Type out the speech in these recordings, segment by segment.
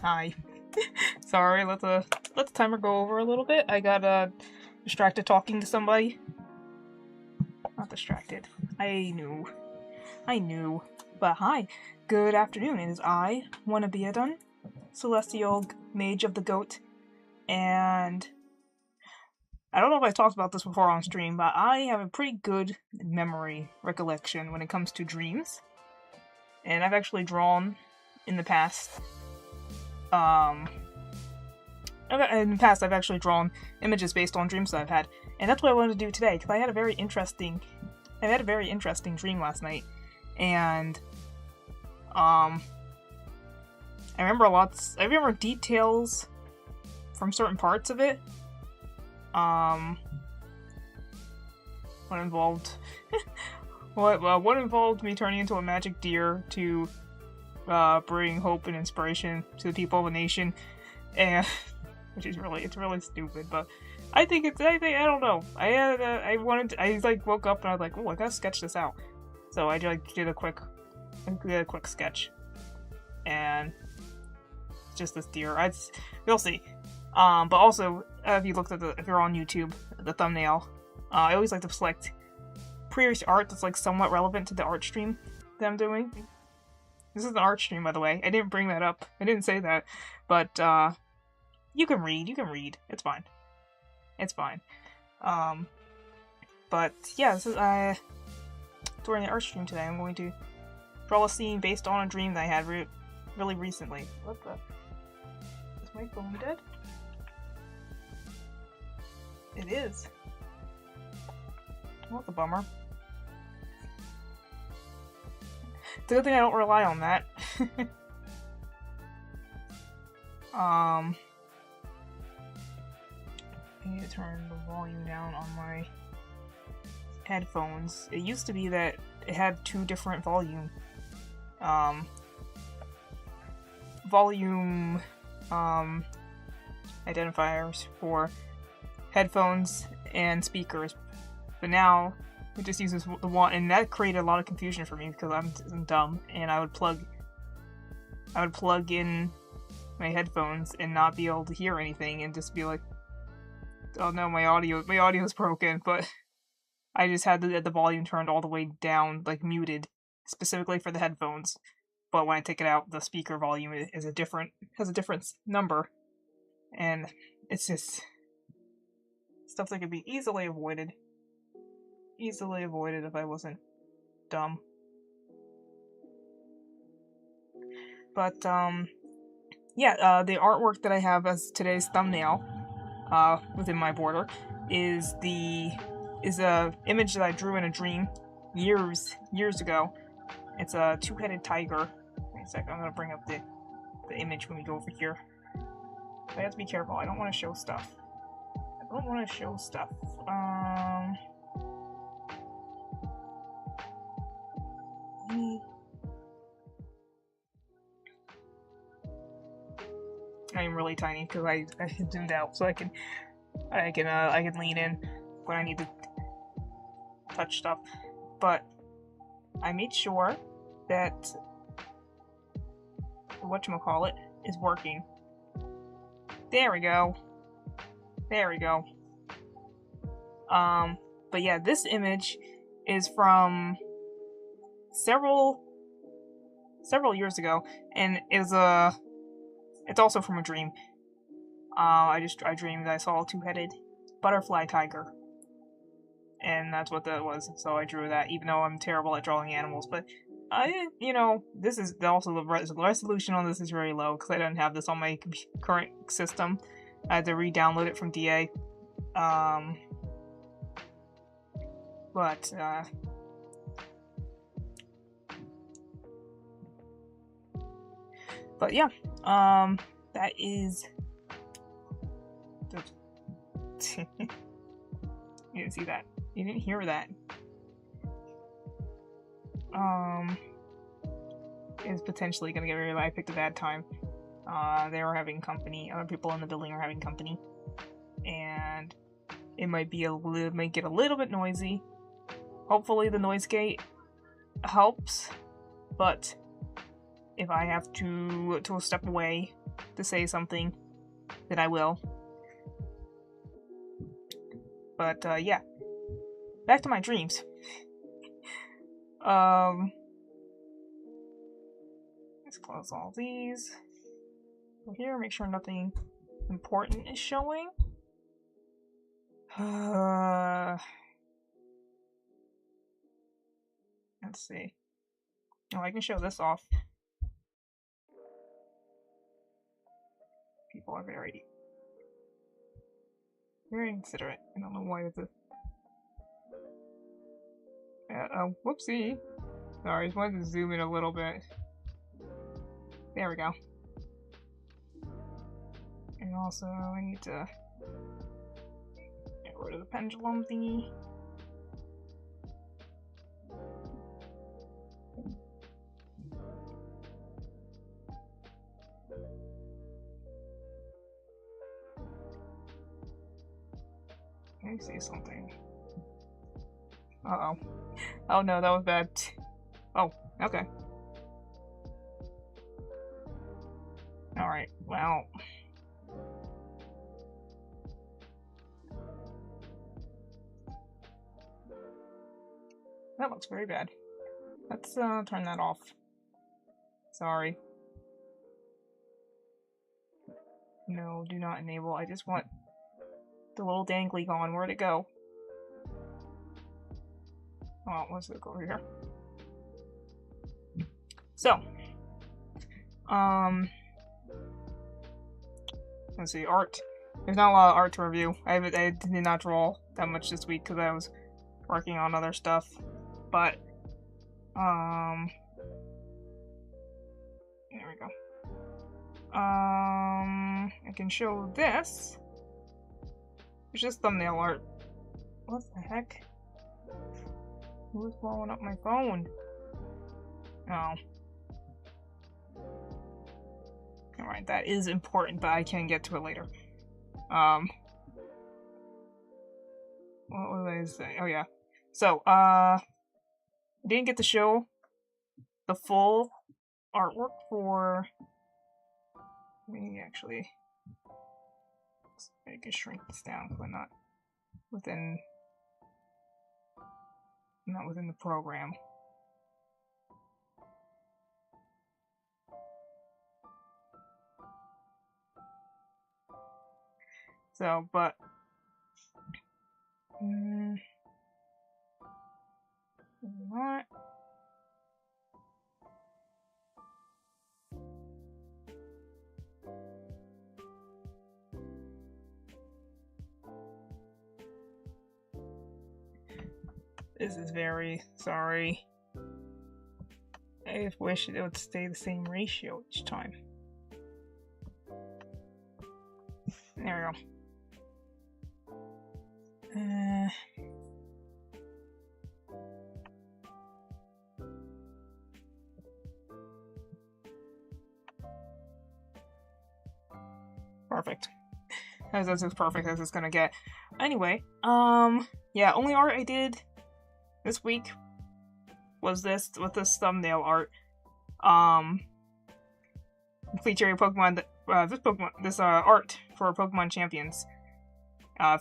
Hi. Sorry, let the timer go over a little bit. I got distracted talking to somebody. Not distracted. I knew. But hi. Good afternoon. It is I, one Abiodun, Celestial Mage of the Goat, and I don't know if I talked about this before on stream, but I have a pretty good recollection when it comes to dreams. And I've actually drawn in the past. In the past, I've actually drawn images based on dreams that I've had, and that's what I wanted to do today because I had a very interesting dream last night, and I remember details from certain parts of it. What involved what involved me turning into a magic deer to bring hope and inspiration to the people of a nation, and it's really stupid, but I don't know. I woke up and I was like, oh, I gotta sketch this out. So I did a quick sketch, and it's just this deer. You'll see. But also, if you're on YouTube, the thumbnail, I always like to select previous art that's like somewhat relevant to the art stream that I'm doing. This is an art stream, by the way. I didn't bring that up. I didn't say that, but you can read. It's fine. But yeah, this is during the art stream today. I'm going to draw a scene based on a dream that I had really recently. What the? Is my phone dead? It is. What a bummer. It's a good thing I don't rely on that. I need to turn the volume down on my headphones. It used to be that it had two different volume identifiers for headphones and speakers, but now it just uses the one, and that created a lot of confusion for me because I'm dumb, and I would plug in my headphones and not be able to hear anything, and just be like, oh no, my audio is broken. But I just had the volume turned all the way down, like muted, specifically for the headphones. But when I take it out, the speaker volume has a different number, and it's just stuff that could be easily avoided if I wasn't dumb. But yeah, the artwork that I have as today's thumbnail within my border is a image that I drew in a dream years ago. It's a two-headed tiger. Wait a second, I'm gonna bring up the image when we go over here. I have to be careful. I don't want to show stuff. I'm really tiny because I zoomed out, so I can lean in when I need to touch stuff. But I made sure that whatchamacallit is working. There we go. But yeah, this image is from several years ago, and it's also from a dream. I dreamed that I saw a two-headed butterfly tiger, and that's what that was. So I drew that, even though I'm terrible at drawing animals. But this is also the resolution on this is very low because I don't have this on my current system. I had to re-download it from DA. But yeah, that is. You didn't see that. You didn't hear that. Is potentially gonna get rid of it. I picked a bad time. They were having company. Other people in the building are having company, and it might get a little bit noisy. Hopefully, the noise gate helps, but if I have to step away to say something, then I will. But yeah, back to my dreams. Let's close all these. Go here, make sure nothing important is showing. Let's see. Oh, I can show this off. People are very considerate. I don't know why it's a... whoopsie. Sorry, I just wanted to zoom in a little bit. There we go. And also, I need to get rid of the pendulum thingy. Let me see something. Uh-oh. Oh no, that was bad. Oh, okay. Alright, well... That looks very bad. Let's turn that off. Sorry. No, do not enable. I just want the little dangly gone. Where'd it go? Oh, let's look over here. So, let's see, art. There's not a lot of art to review. I did not draw that much this week because I was working on other stuff. But, there we go. I can show this. It's just thumbnail art. What the heck? Who's blowing up my phone? Oh. Alright, that is important, but I can get to it later. What was I saying? Oh yeah. So, I didn't get to show the full artwork for... Actually... I can shrink this down because I'm not within the program. So, but what? This is very sorry. I just wish it would stay the same ratio each time. There we go. Perfect. That's as perfect as it's gonna get. Anyway, yeah, only art I did this week was this, with this thumbnail art. Featuring Pokemon, this art for Pokemon Champions.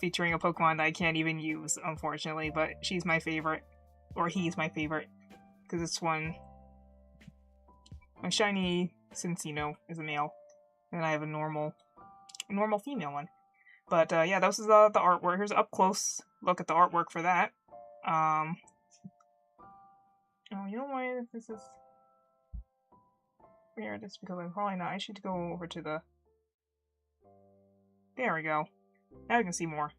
Featuring a Pokemon that I can't even use, unfortunately, but she's my favorite. Or he's my favorite. Because this one... My shiny Cincino is a male. And I have a normal female one. But, yeah, this is the artwork. Here's an up-close look at the artwork for that. Oh, you know why this is weird? It's because I'm probably not. I should go over to the... There we go. Now you can see more.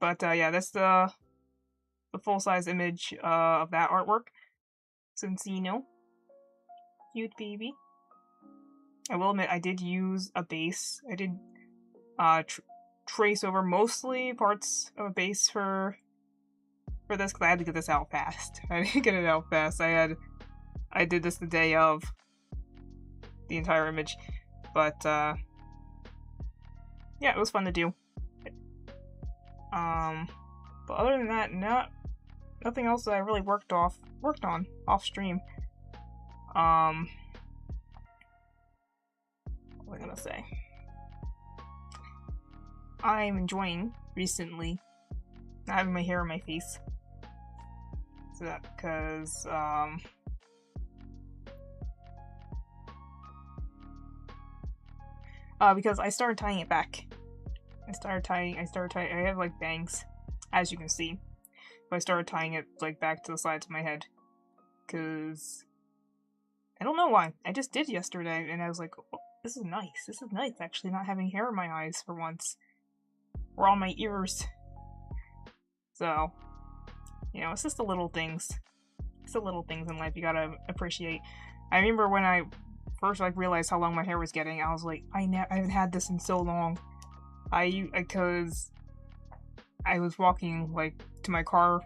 But yeah, that's the full-size image of that artwork. Cincino. Cute baby. I will admit, I did use a base. I did trace over mostly parts of a base for this, because I had to get this out fast. I didn't get it out fast. I did this the day of the entire image. But, yeah, it was fun to do. But other than that, not nothing else that I really worked on off stream. What am I gonna say? I'm enjoying recently not having my hair on my face. So that because I started tying it back. I have like bangs, as you can see. But I started tying it like back to the sides of my head. Cause I don't know why. I just did yesterday and I was like, oh, this is nice. This is nice actually not having hair in my eyes for once. Or on my ears. So, you know, it's just the little things. It's the little things in life you gotta appreciate. I remember when I first like realized how long my hair was getting, I was like, I haven't had this in so long. Because I was walking like to my car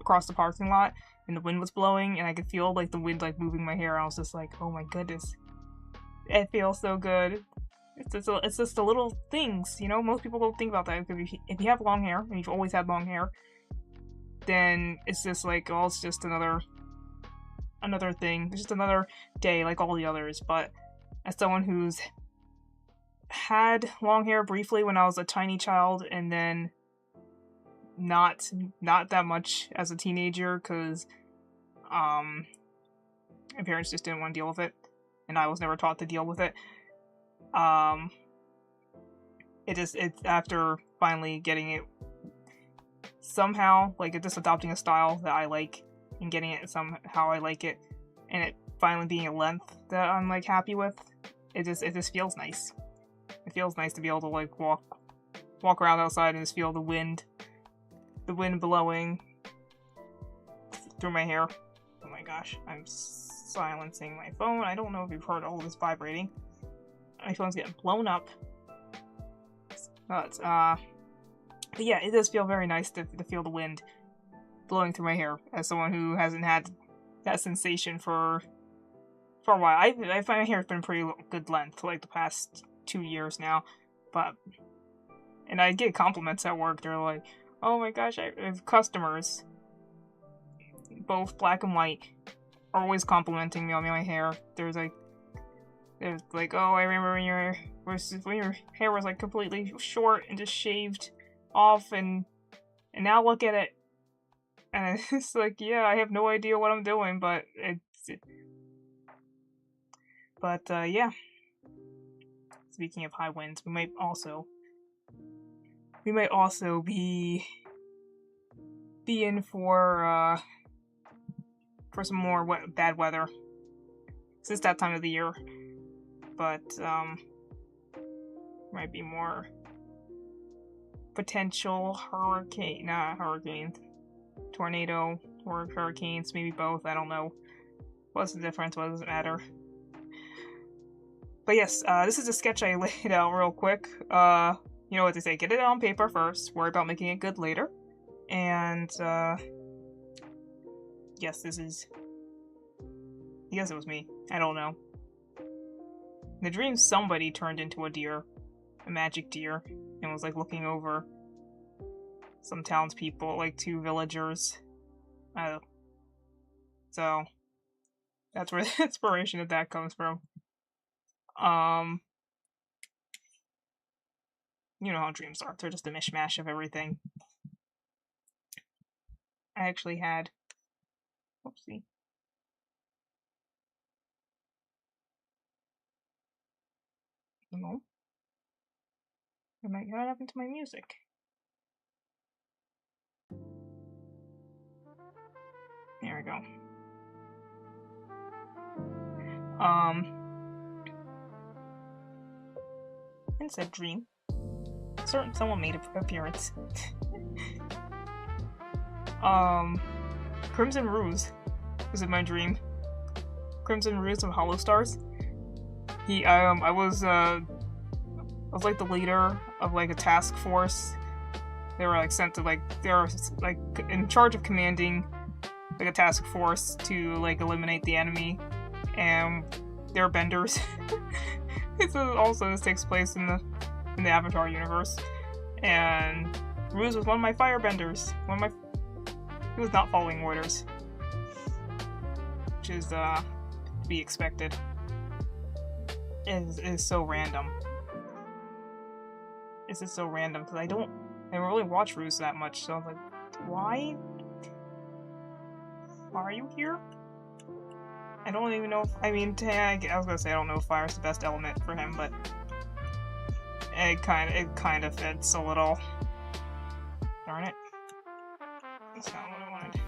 across the parking lot and the wind was blowing and I could feel like the wind like moving my hair. I was just like, oh my goodness, it feels so good. It's just the little things, you know. Most people don't think about that. If you have long hair and you've always had long hair, then it's just like, oh, it's just another thing. It's just another day like all the others. But as someone who's had long hair briefly when I was a tiny child and then not that much as a teenager because my parents just didn't want to deal with it and I was never taught to deal with it. It's after finally getting it somehow, like just adopting a style that I like and getting it somehow I like it, and it finally being a length that I'm like happy with, it just feels nice. It feels nice to be able to like walk around outside and just feel the wind blowing through my hair. Oh my gosh, I'm silencing my phone. I don't know if you've heard all this vibrating. My phone's getting blown up. But yeah, it does feel very nice to feel the wind blowing through my hair as someone who hasn't had that sensation for a while. I find my hair's been pretty good length for like the past 2 years now, and I get compliments at work. They're like, oh my gosh, I have customers, both black and white, are always complimenting me on my hair. There's like, oh, I remember when your hair was like completely short and just shaved off, and now look at it. And it's like, yeah, I have no idea what I'm doing, but yeah. Speaking of high winds, we might also be in for some more bad weather. It's that time of the year, but might be more potential tornado or hurricanes, maybe both. I don't know. What's the difference? What does it matter? But yes, this is a sketch I laid out real quick. You know what they say, get it on paper first, worry about making it good later. And, yes, I guess it was me. I don't know. In the dream, somebody turned into a deer, a magic deer, and was, like, looking over some townspeople, like 2 villagers. So, that's where the inspiration of that comes from. You know how dreams are. They're just a mishmash of everything. I actually had... Oopsie. No. What happened to my music? There we go. In said dream, someone made an appearance. Crimson Ruse was in my dream. Crimson Ruse of Hollow Stars. I was like the leader of like a task force. They were like sent to they were like in charge of commanding like a task force to like eliminate the enemy, and they're benders. This takes place in the Avatar universe, and Ruse was one of my firebenders, one of He was not following orders. Which is, to be expected. It is so random. This is so random, because I don't really watch Ruse that much, so I was like, why? Why are you here? I don't even know if, I mean, I was gonna say I don't know if fire's the best element for him, but it kind of fits a little. Darn it. That's not what I wanted.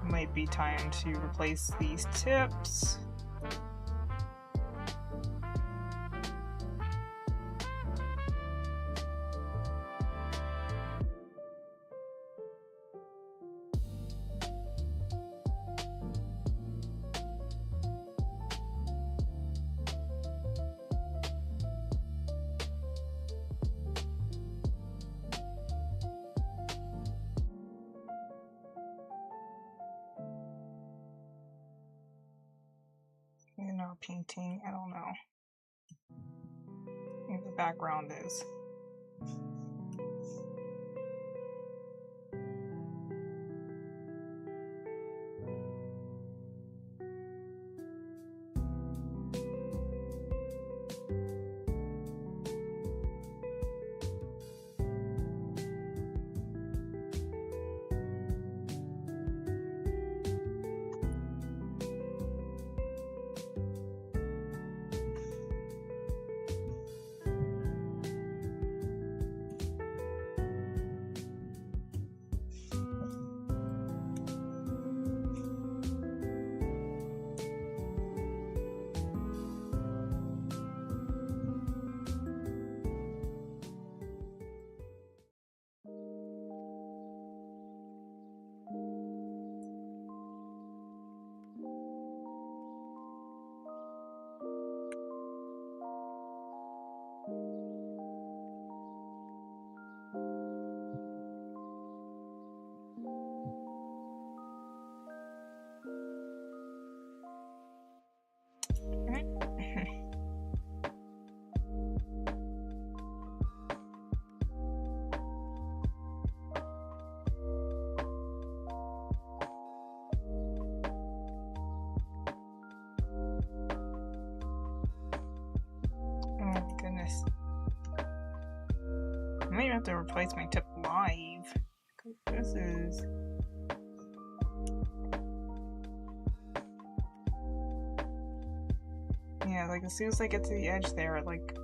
Might be time to replace these tips. You know, painting, I don't know. Maybe the background is. Goodness. I might have to replace my tip live. This is. Yeah, like as soon as I get to the edge there, like.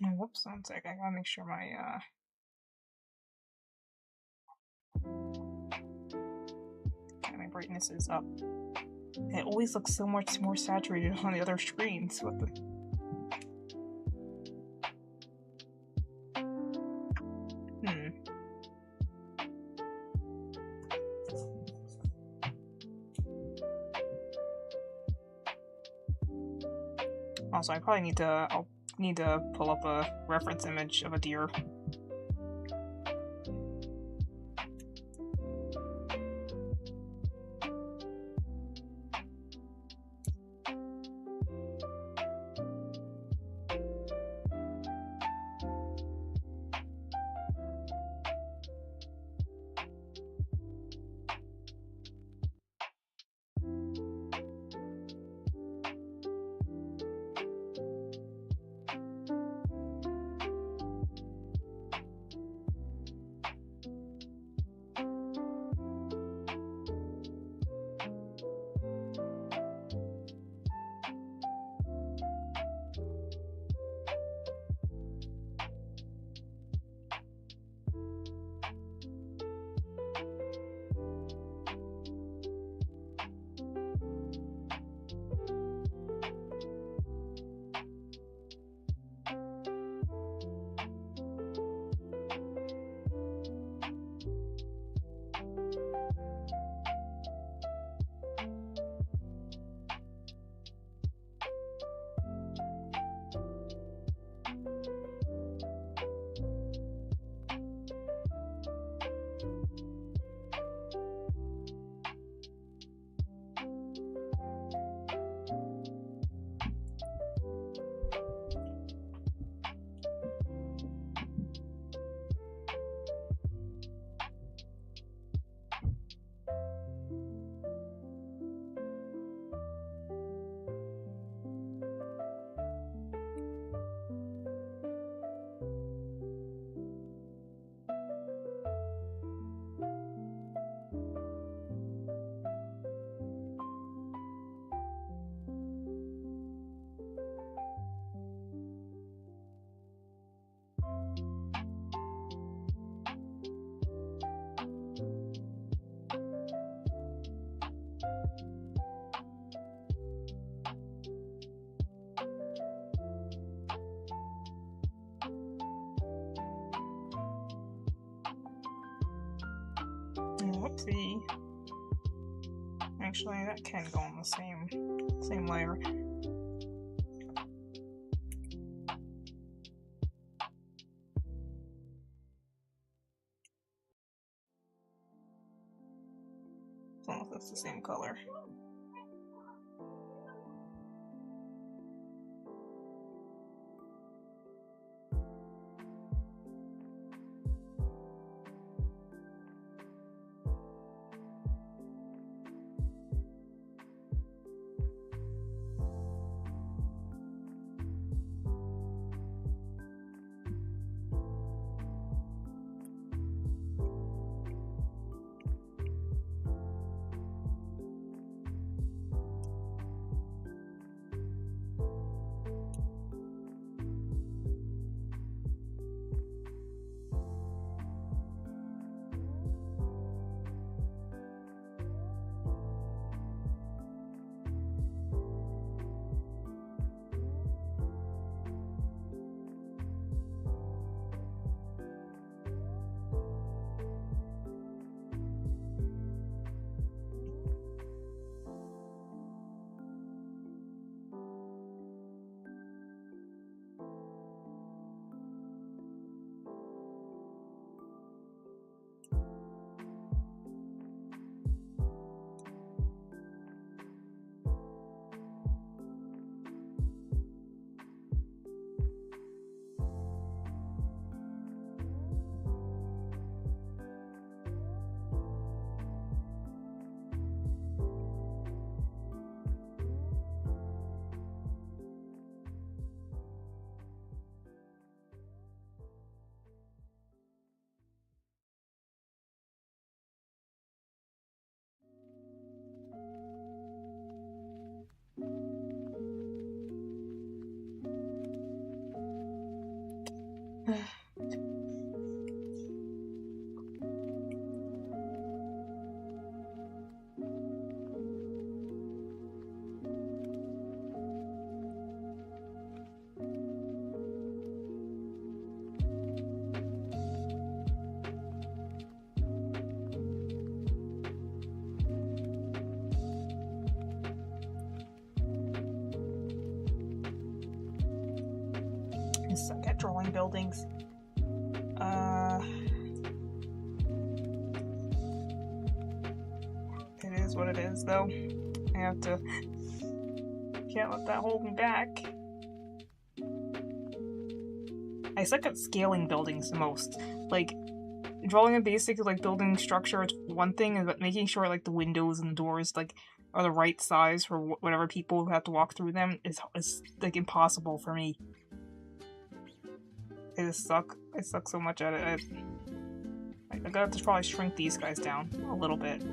Oh, whoops, one sec. I gotta make sure my brightness is up. It always looks so much more saturated on the other screens. What the? Also, I probably I'll need to pull up a reference image of a deer. see. Actually, that can go on the same layer. As long as that's the same color. Suck at drawing buildings. It is what it is, though. I have to. Can't let that hold me back. I suck at scaling buildings the most. Like, drawing a basic like building structure is one thing, but making sure like the windows and the doors like are the right size for whatever people who have to walk through them is like impossible for me. I suck so much at it. I gotta just probably shrink these guys down a little bit.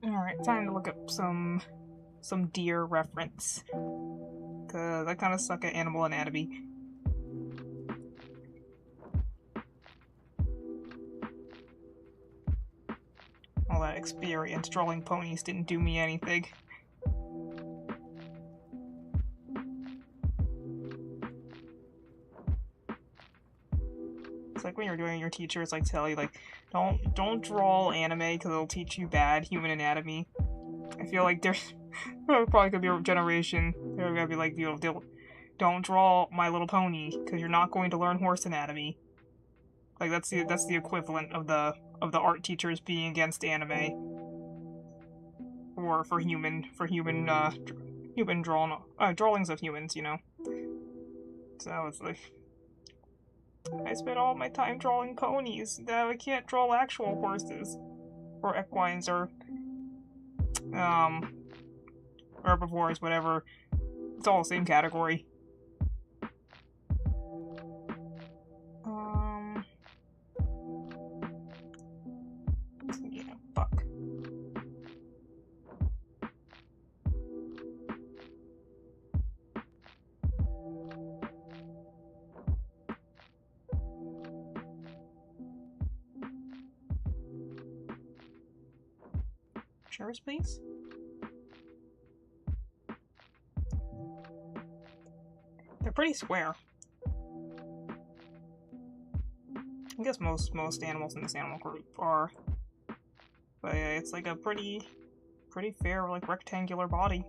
Alright, time to look up some deer reference. Cause I kinda suck at animal anatomy. All that experience drawing ponies didn't do me anything. It's like when you're doing your teachers like tell you like don't draw anime because it'll teach you bad human anatomy. I feel like there's probably could be a generation they're gonna be like, you know, don't draw My Little Pony because you're not going to learn horse anatomy. Like that's the equivalent of the art teachers being against anime or for human drawings of humans, you know. So it's like I spent all my time drawing ponies. Now I can't draw actual horses or equines or herbivores, whatever. It's all the same category. Yeah, fuck. Chairs, please. They're pretty square. I guess most animals in this animal group are. But yeah, it's like a pretty fair, like, rectangular body.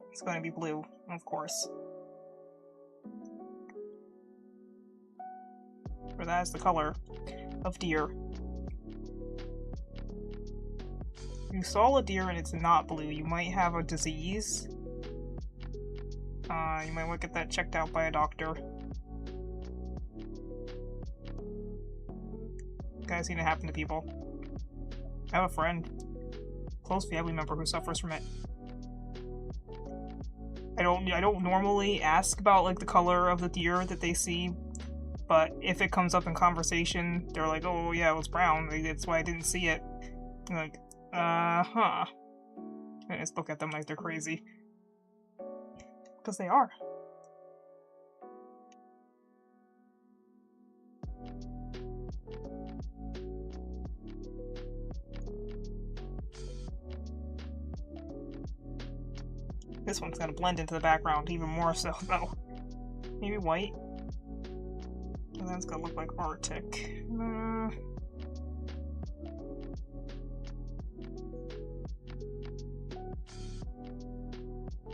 It's going to be blue, of course. For that is the color of deer. If you saw a deer and it's not blue, you might have a disease. You might want to get that checked out by a doctor. I've seen it happen to people. I have a friend, close family member, who suffers from it. I don't normally ask about like the color of the deer that they see, but if it comes up in conversation, they're like, "Oh yeah, it was brown. That's why I didn't see it." I'm like, huh. I just look at them like they're crazy, because they are. This one's gonna blend into the background even more so, though. Maybe white? And that's gonna look like Arctic.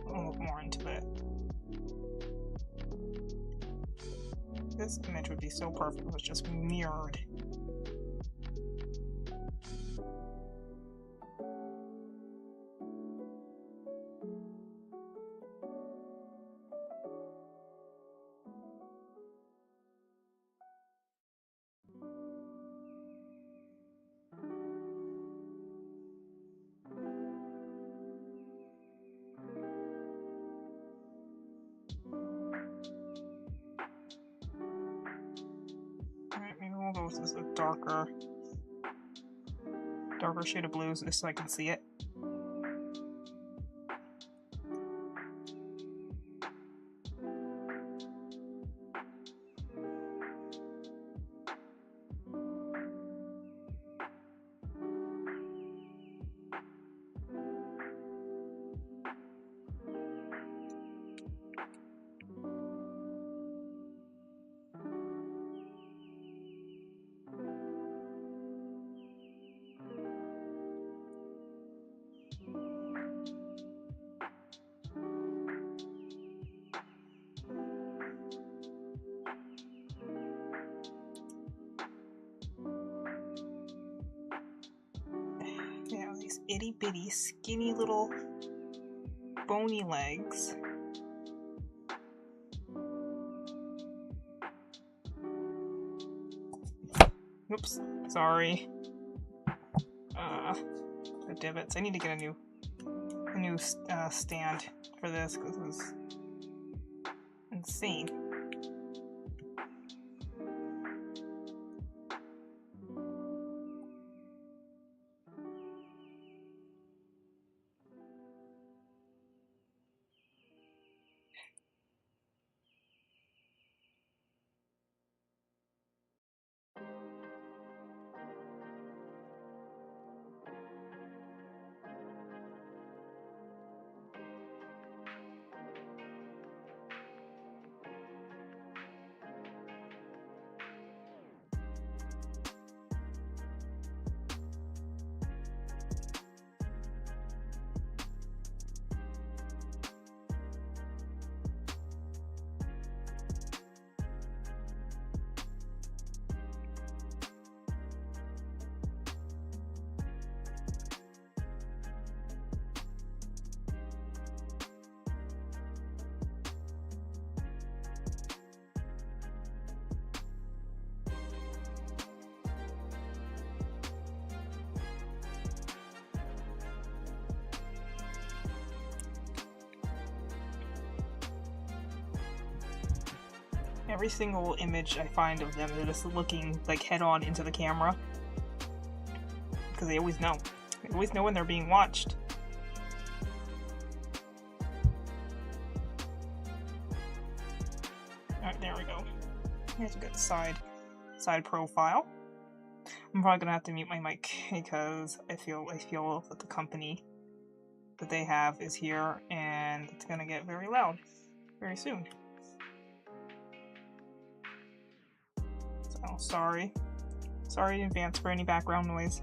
I'll look more into it. This image would be so perfect if it was just mirrored. This is a darker shade of blue so I can see it. itty bitty, skinny little bony legs. Oops, sorry. The divots. I need to get a new stand for this because it was insane. Every single image I find of them, they're just looking like head-on into the camera. Because they always know. They always know when they're being watched. Alright, there we go. Here's a good side profile. I'm probably gonna have to mute my mic because I feel that the company that they have is here and it's gonna get very loud very soon. So sorry in advance for any background noise.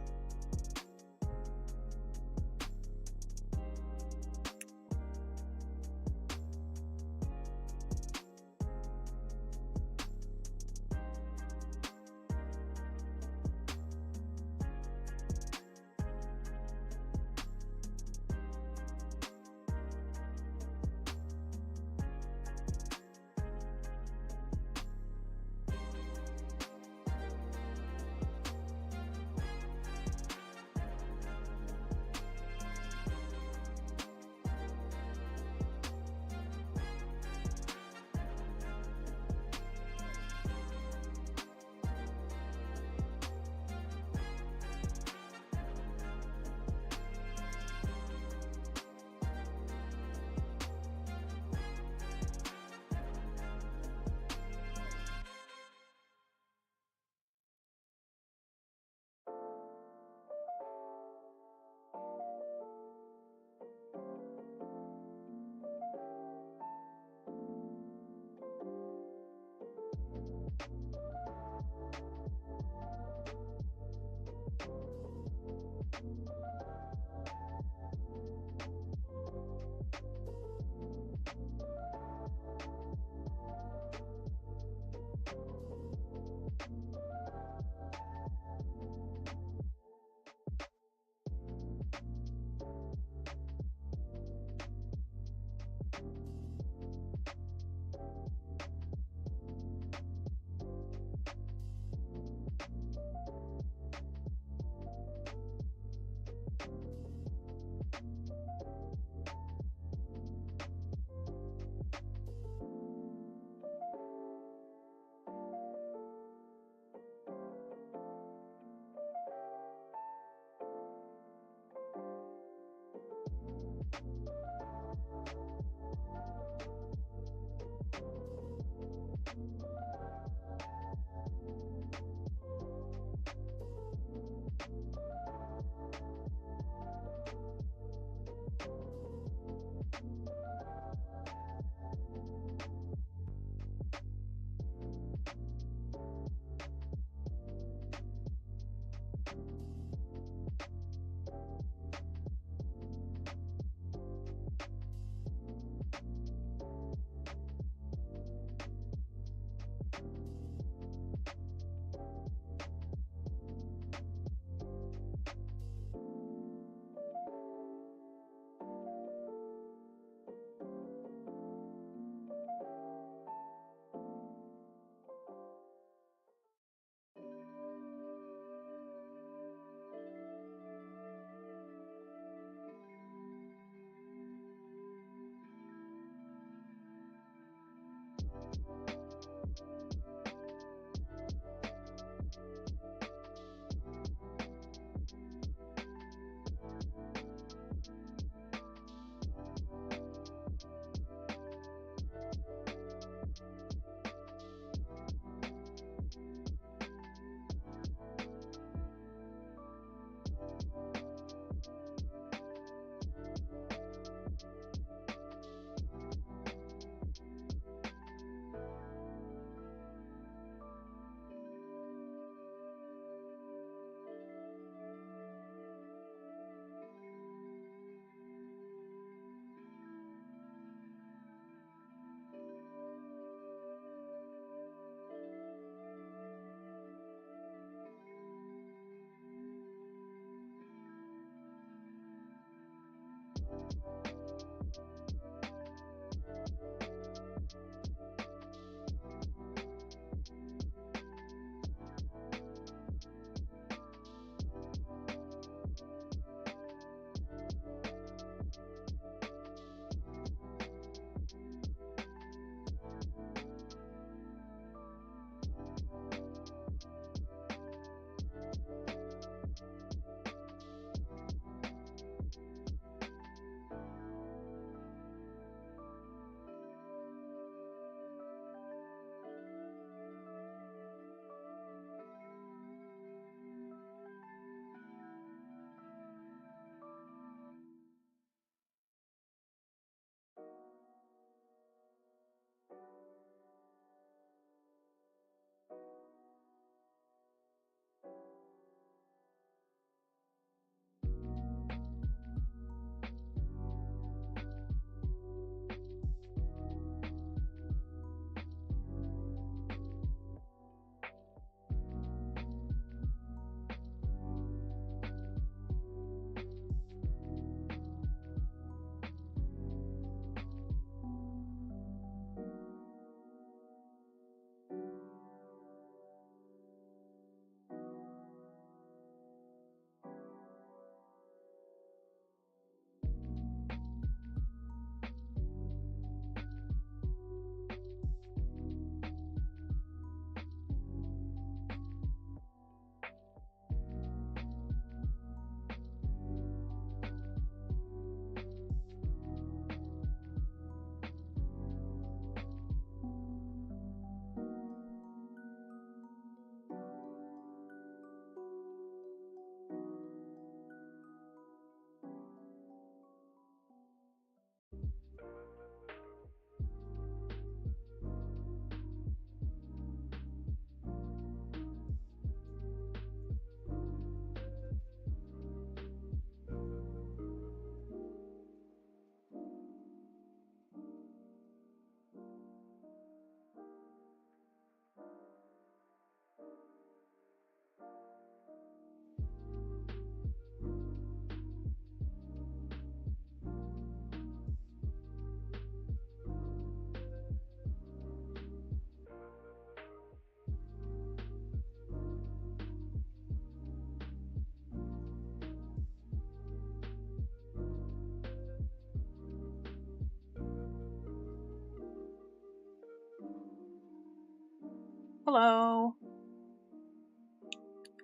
Hello.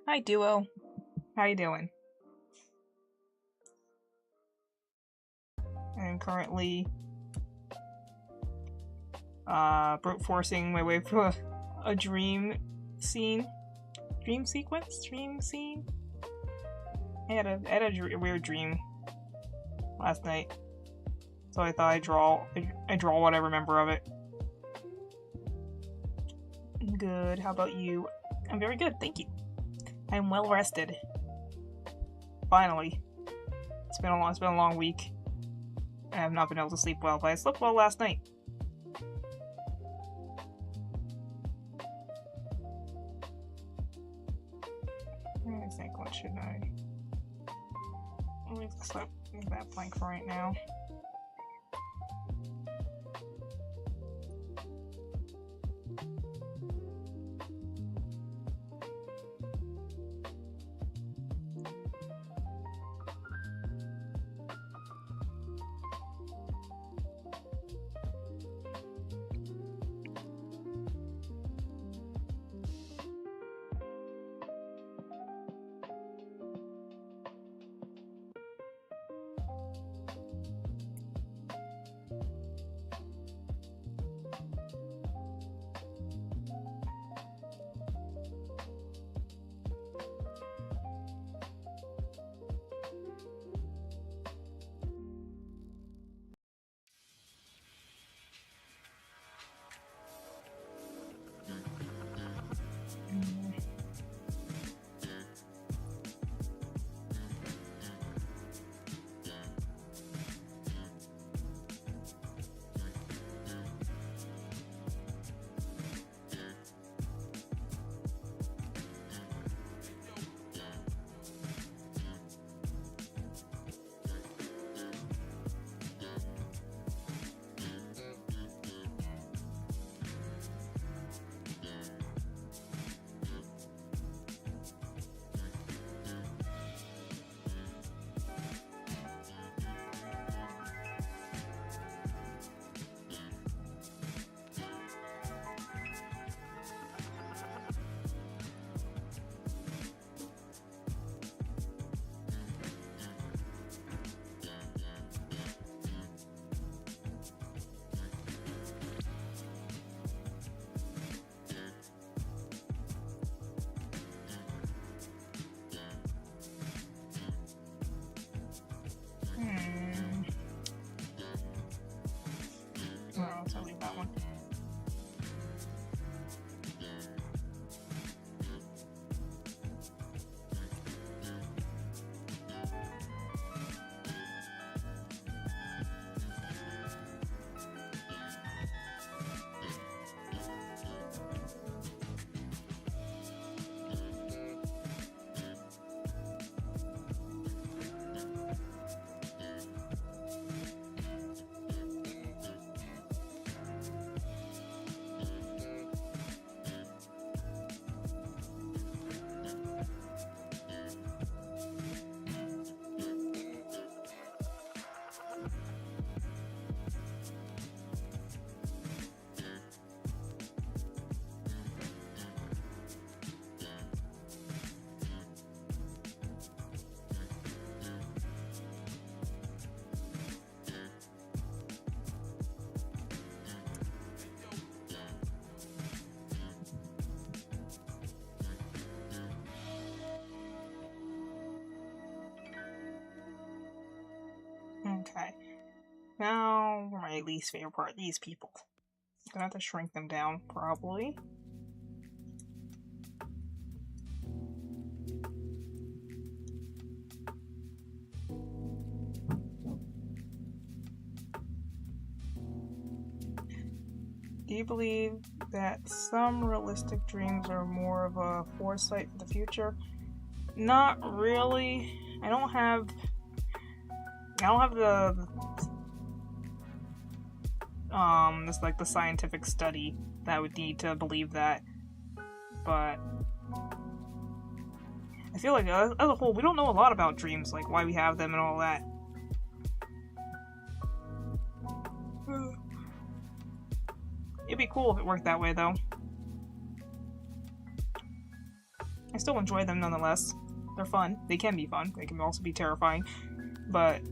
Hi, Duo. How you doing? I'm currently brute forcing my way through a dream scene. Dream sequence? Dream scene? I had a weird dream last night. So I thought I'd draw what I remember of it. Good. How about you? I'm very good, thank you. I'm well rested. Finally. It's been a long week. I have not been able to sleep well, but I slept well last night. I think, what should I... Let me just leave that blank for right now. I'll leave that one. Okay. Now, my least favorite part, these people. I'm gonna have to shrink them down, probably. Do you believe that some realistic dreams are more of a foresight for the future? Not really. I don't have this like the scientific study that I would need to believe that. But I feel like as a whole, we don't know a lot about dreams, like why we have them and all that. It'd be cool if it worked that way, though. I still enjoy them nonetheless. They're fun. They can be fun. They can also be terrifying, but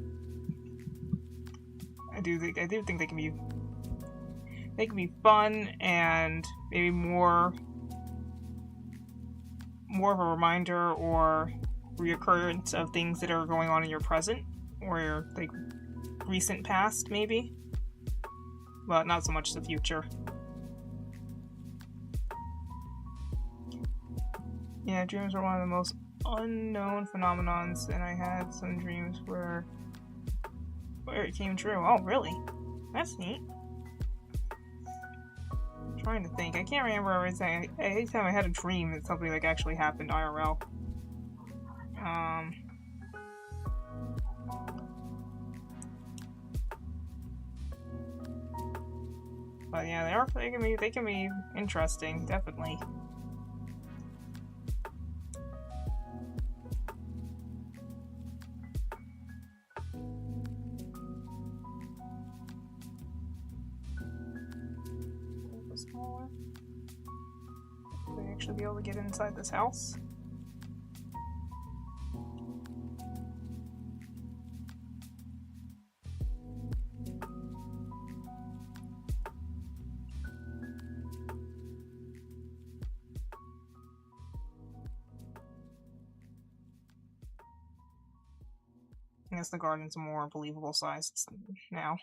I do think they can be fun and maybe more of a reminder or reoccurrence of things that are going on in your present or your like recent past, maybe, but not so much the future. Yeah, dreams are one of the most unknown phenomenons, and I had some dreams where it came true. Oh, really? That's neat. I'm trying to think. I can't remember everything. Anytime I had a dream that something like actually happened IRL. But yeah, they can be interesting, definitely. Smaller. Will they actually be able to get inside this house? I guess the garden's more believable size now.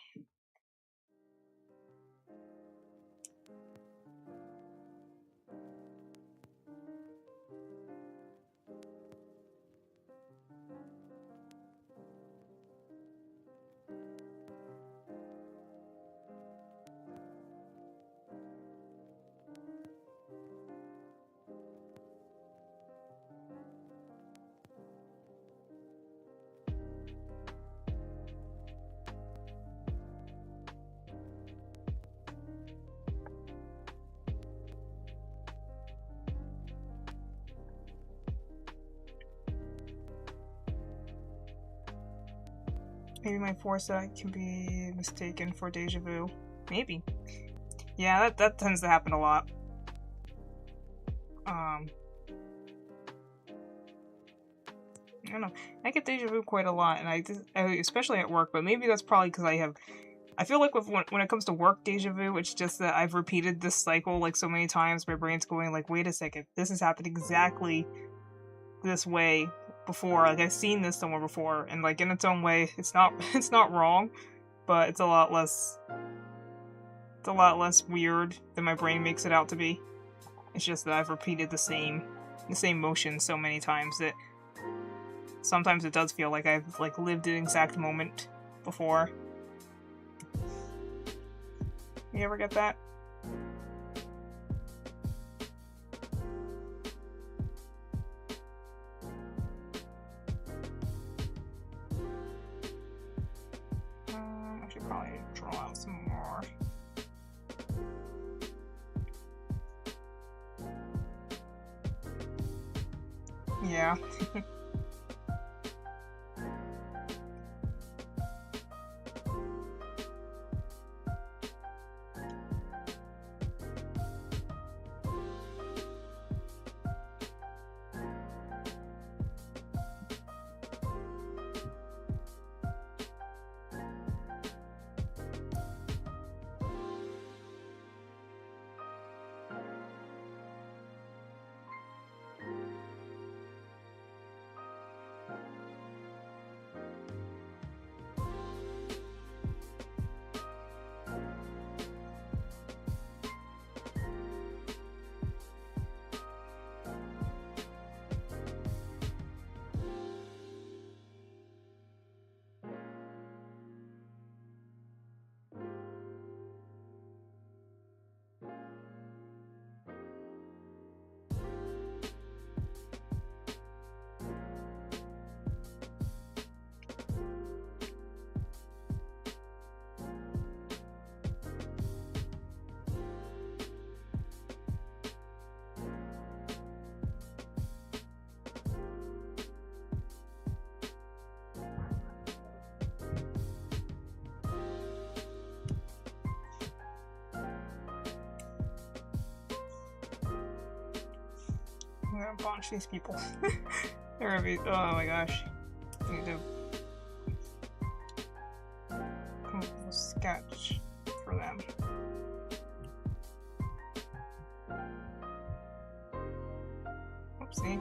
Maybe my foresight can be mistaken for deja vu. Maybe. Yeah, that tends to happen a lot. I don't know. I get deja vu quite a lot, and especially at work. But maybe that's probably because I feel like when it comes to work deja vu, it's just that I've repeated this cycle like so many times. My brain's going like, wait a second, this has happened exactly this way before. Like I've seen this somewhere before, and like in its own way, it's not wrong, but it's a lot less weird than my brain makes it out to be. It's just that I've repeated the same motion so many times that sometimes it does feel like I've like lived an exact moment before. You ever get that? I should probably draw out some more. Yeah. gonna punch these people. They're gonna be. Oh my gosh. I need to come up with a sketch for them. Oopsie.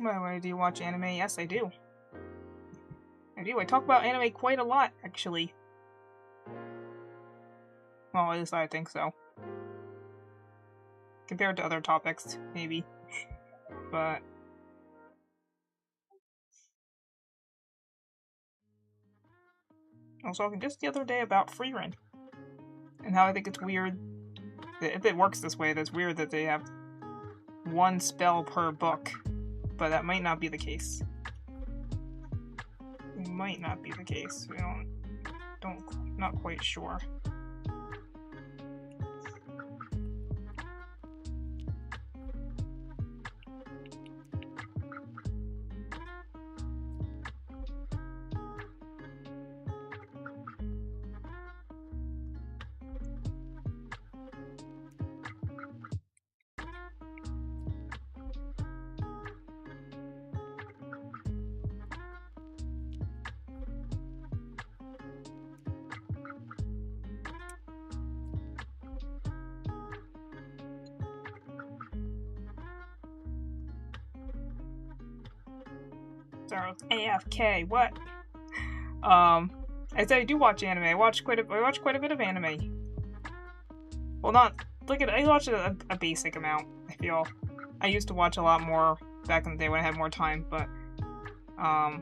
By the way, do you watch anime? Yes, I do. I do. I talk about anime quite a lot, actually. Well, at least I think so. Compared to other topics, maybe. But I was talking just the other day about Freerun. And how I think it's weird that if it works this way, that's weird that they have one spell per book. But that might not be the case. It might not be the case. We not quite sure. Sorry, AFK. What? I said I do watch anime. I watch quite a bit of anime. Well, not like I watch a basic amount. I feel I used to watch a lot more back in the day when I had more time, but I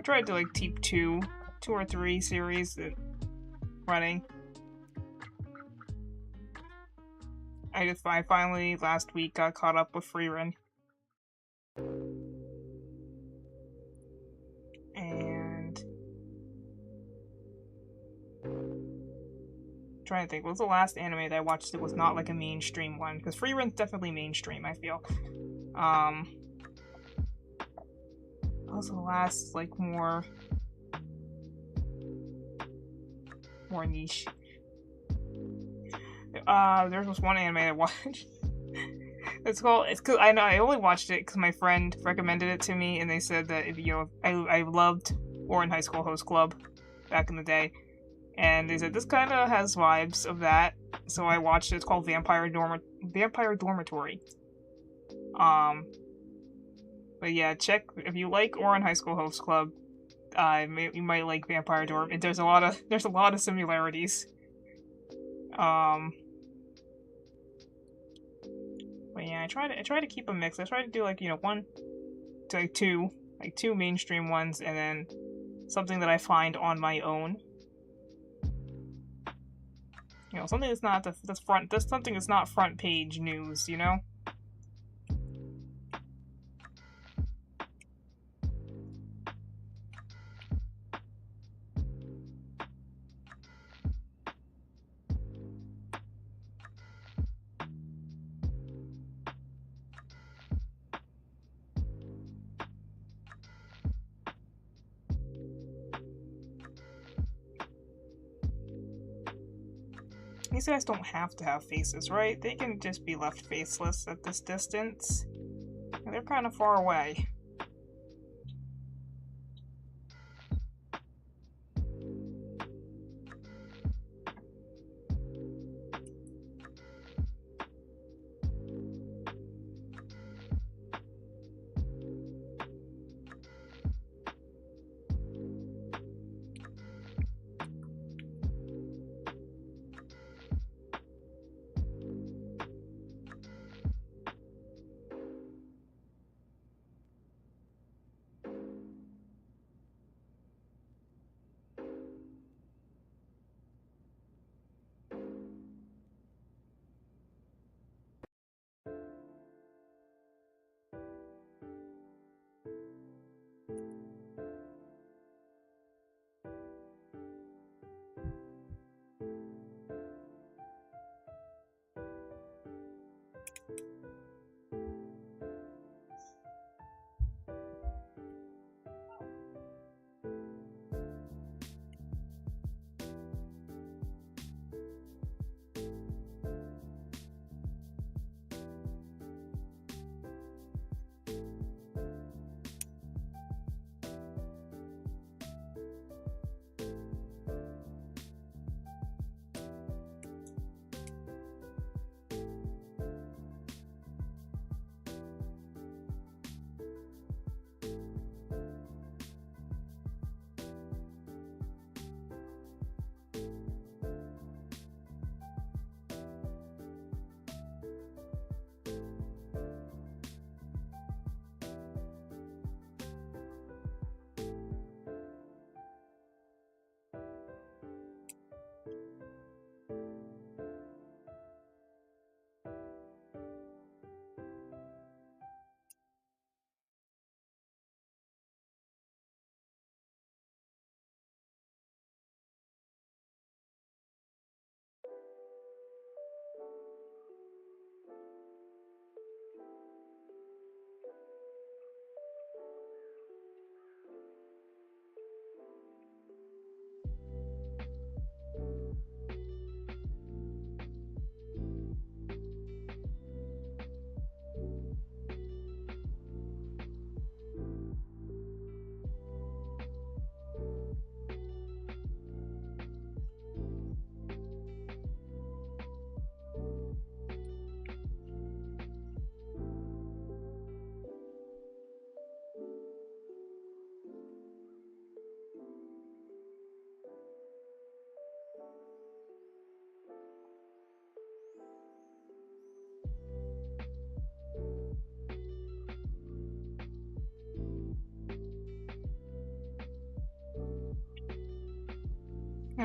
tried to like keep two or three series running. I finally last week got caught up with Freerun. And I'm trying to think, what was the last anime that I watched that was not like a mainstream one? Because Freerun's definitely mainstream, I feel. What was the last like more niche? There was one anime I watched. It's cause I only watched it because my friend recommended it to me, and they said that if I loved Ouran High School Host Club back in the day, and they said this kind of has vibes of that, so I watched it. It's called Vampire Dormitory. But yeah, check if you like Ouran High School Host Club. You might like Vampire Dorm. There's a lot of similarities. But yeah, I try to keep a mix. I try to do like one to two mainstream ones, and then something that I find on my own. Something that's not something that's not front page news. These guys don't have to have faces, right? They can just be left faceless at this distance. And they're kind of far away.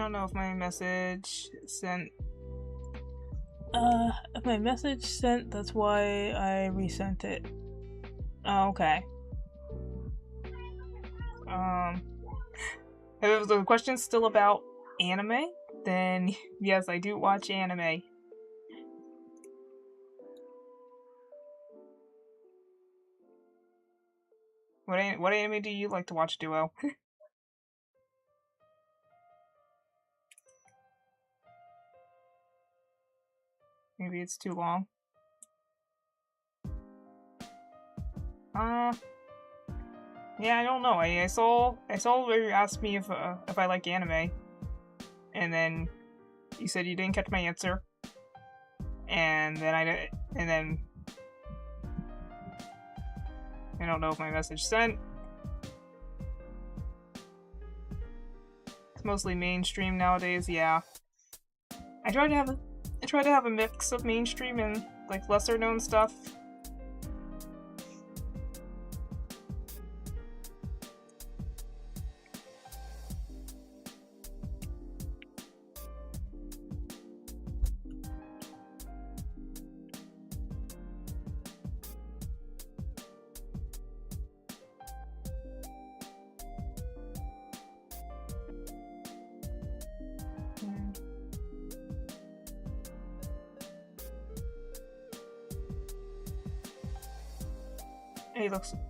don't know if my message sent. If my message sent, that's why I resent it. Oh, okay. If the question's still about anime, then yes, I do watch anime. What anime do you like to watch, Duo? Maybe it's too long. Yeah, I don't know. I saw where you asked me if I like anime, and then you said you didn't catch my answer, and then I don't know if my message sent. It's mostly mainstream nowadays. Yeah, I try to have a mix of mainstream and like lesser known stuff.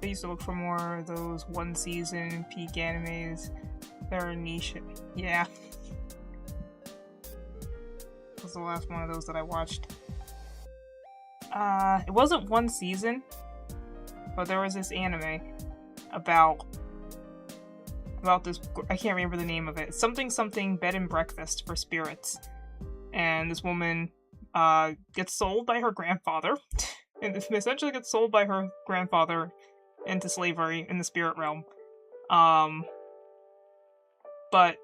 I used to look for more of those one-season peak animes that are niche. Yeah. That was the last one of those that I watched. It wasn't one season, but there was this anime about this, I can't remember the name of it. Something bed and breakfast for spirits. And this woman gets sold by her grandfather. And essentially gets sold by her grandfather into slavery in the spirit realm. But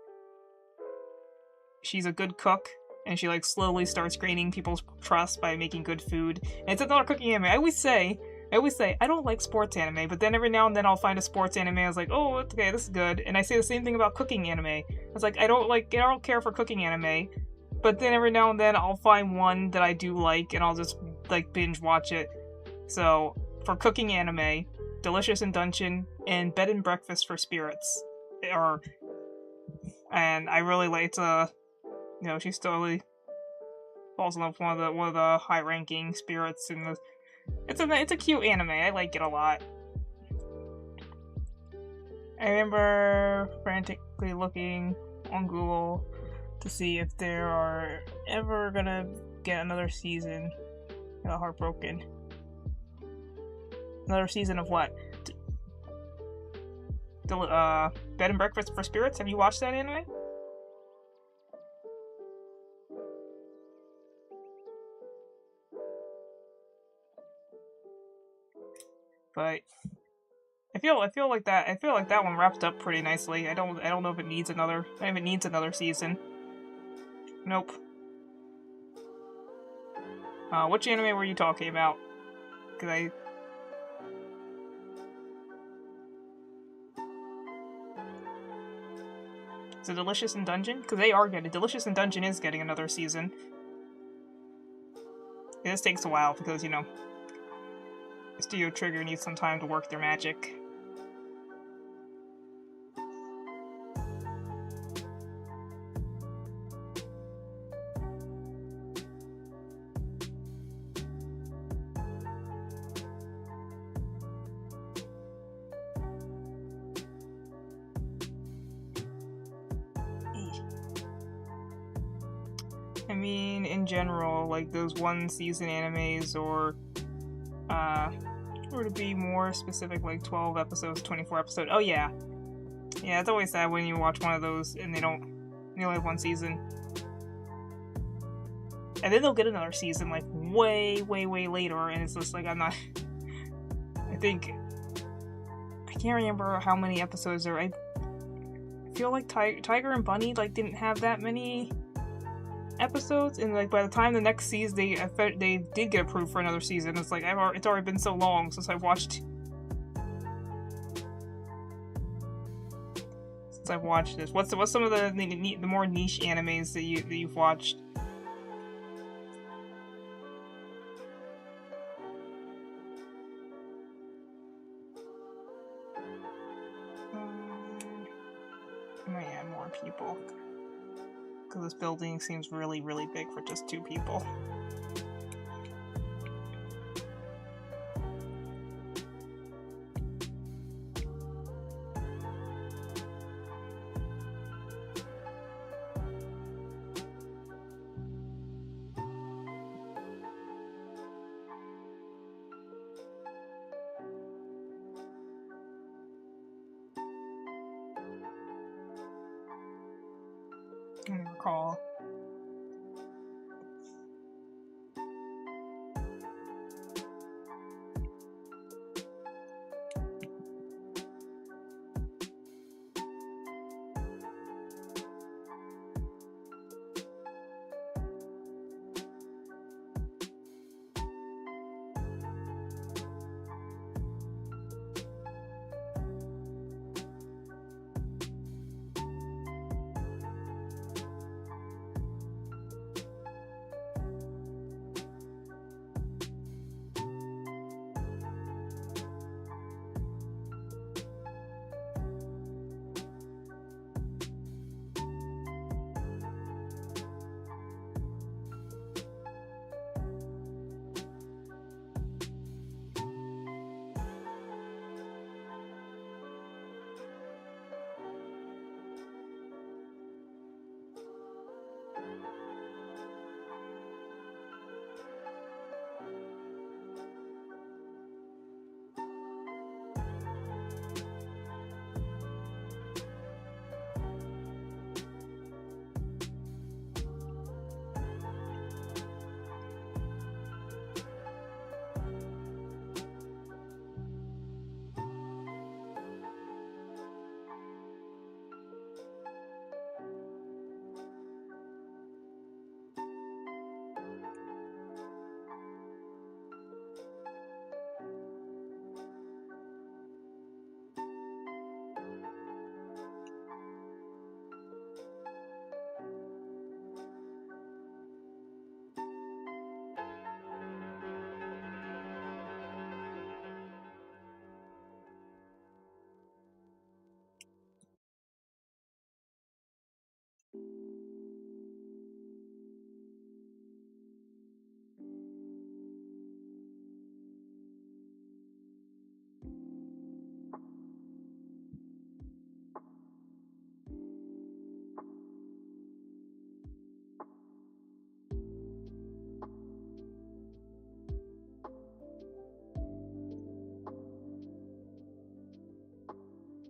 she's a good cook, and she like slowly starts gaining people's trust by making good food. And it's another cooking anime. I always say I don't like sports anime, but then every now and then I'll find a sports anime. I was like, oh, okay, this is good. And I say the same thing about cooking anime. I was like, I don't care for cooking anime. But then every now and then I'll find one that I do like, and I'll just like binge watch it. So for cooking anime, Delicious in Dungeon and Bed and Breakfast for Spirits and I really like she totally falls in love with one of the high ranking spirits in it's a cute anime. I like it a lot. I remember frantically looking on Google to see if there are ever gonna get another season. I got heartbroken. Another season of what? Bed and Breakfast for Spirits? Have you watched that anime? But I feel like that one wrapped up pretty nicely. I don't know if it needs another season. Nope. Which anime were you talking about? Is it Delicious in Dungeon? Because they are good. Delicious in Dungeon is getting another season. This takes a while because, Studio Trigger needs some time to work their magic. I mean, in general, like those one-season animes, or to be more specific, like 12 episodes, 24 episodes. Oh yeah, it's always sad when you watch one of those and they only have one season, and then they'll get another season like way later, and it's just like I can't remember how many episodes there. I feel like Tiger and Bunny like didn't have that many episodes, and like by the time the next season they did get approved for another season. It's like it's already been so long since I've watched. since I've watched this. What's some of the more niche animes that you've watched? I might add more people because this building seems really big for just 2 people. I don't recall.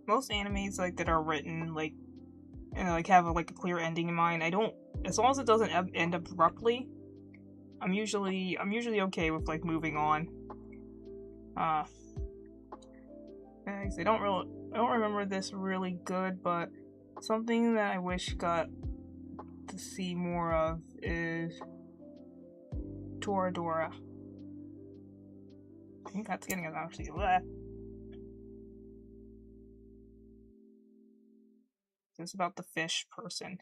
Most animes that are written and have a clear ending in mind. I don't, as long as it doesn't end abruptly, I'm usually okay with moving on. I don't remember this really good, but something that I wish got to see more of is Toradora. I think that's getting us actually left. It's about the fish person.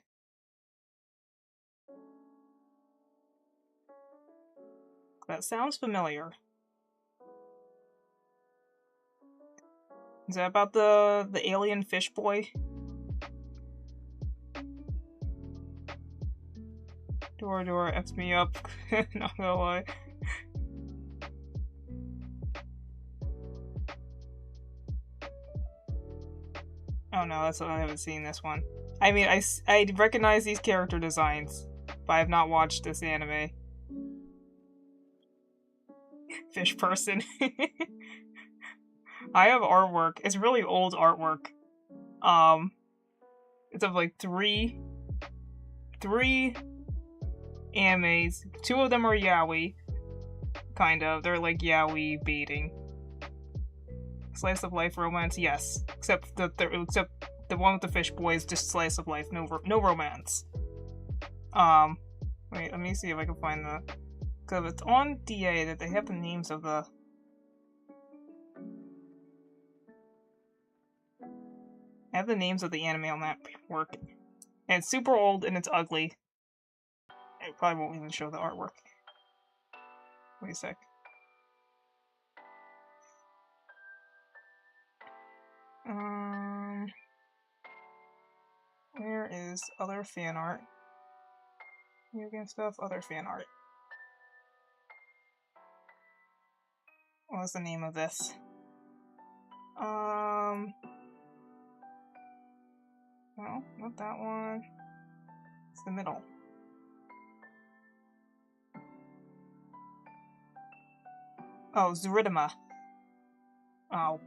That sounds familiar. Is that about the alien fish boy? Toradora F's me up. Not gonna lie. Oh no, I haven't seen this one. I mean, I recognize these character designs, but I have not watched this anime. Fish person. I have artwork. It's really old artwork. It's of 3 animes. 2 of them are yaoi. Kind of. They're yaoi baiting. Slice of life romance, yes. Except the one with the fish boy is just slice of life, no romance. Wait, let me see if I can find the... Because it's on DA that they have the names of the... have the names of the anime on that work. And it's super old and it's ugly. It probably won't even show the artwork. Wait a sec. Where is other fan art? New game stuff, other fan art. What was the name of this? No, not that one. It's the middle. Oh, Zuridima. Oh.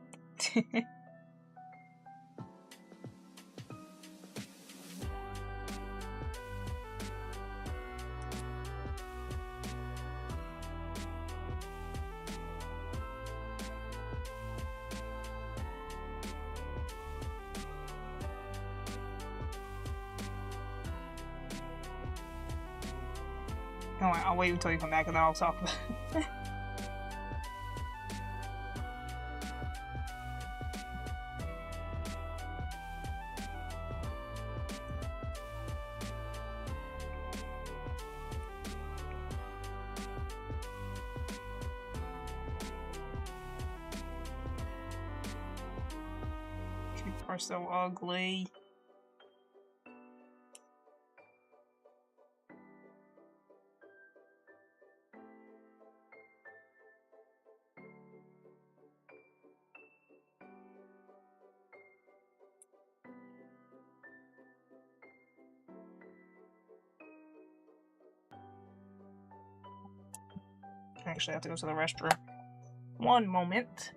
Oh, I'll wait until you come back and then I'll talk about it. People are so ugly. Actually, I have to go to the restroom. One moment.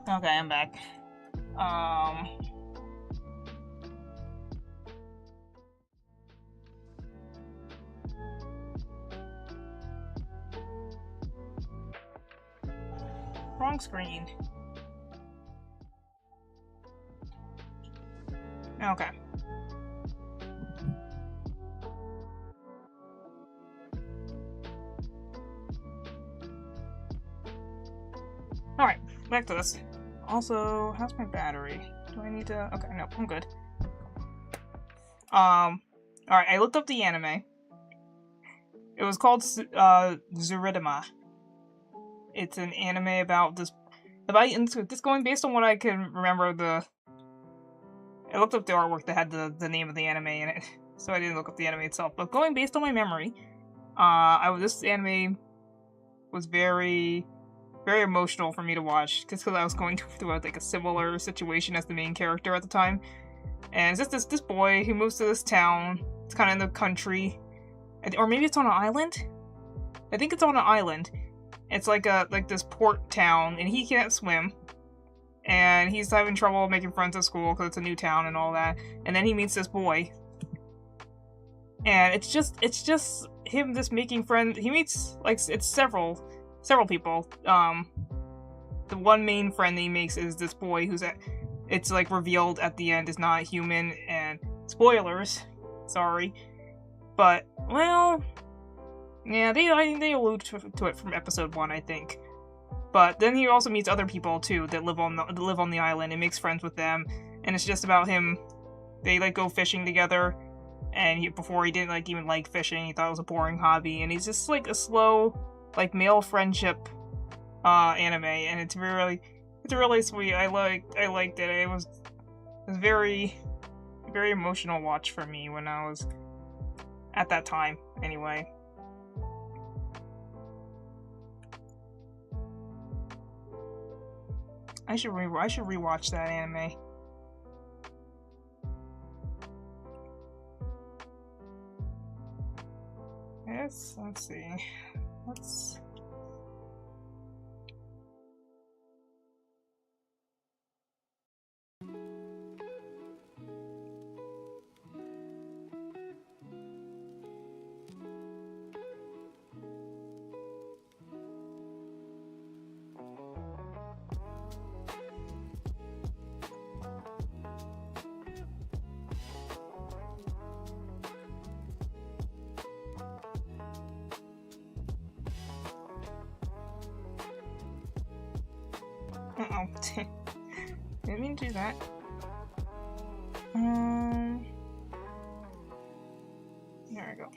Okay, I'm back. Wrong screen. Okay. Alright, back to this. Also, how's my battery? Do I need to... Okay, no, I'm good. Alright, I looked up the anime. It was called, Zuridama. It's an anime about this... This going based on what I can remember, I looked up the artwork that had the name of the anime in it, so I didn't look up the anime itself. But going based on my memory, this anime was very, very emotional for me to watch, just because I was going through like a similar situation as the main character at the time. And it's just this boy who moves to this town. It's kind of in the country, or maybe it's on an island. I think it's on an island. It's like this port town, and he can't swim. And he's having trouble making friends at school because it's a new town and all that. And then he meets this boy. And it's just him just making friends. He meets, like, it's several people. The one main friend that he makes is this boy it's, like, revealed at the end is not human. And spoilers. Sorry. But, well, yeah, they allude to it from episode 1, I think. But then he also meets other people too that live on the island and makes friends with them, and it's just about him. They like go fishing together, and before he didn't like even like fishing. He thought it was a boring hobby, and he's just like a slow, like male friendship anime, and it's really sweet. I liked it. It was very, very emotional watch for me when I was at that time. Anyway. I should rewatch that anime. Yes, let's see. Uh-oh. Didn't mean to do that. There we go.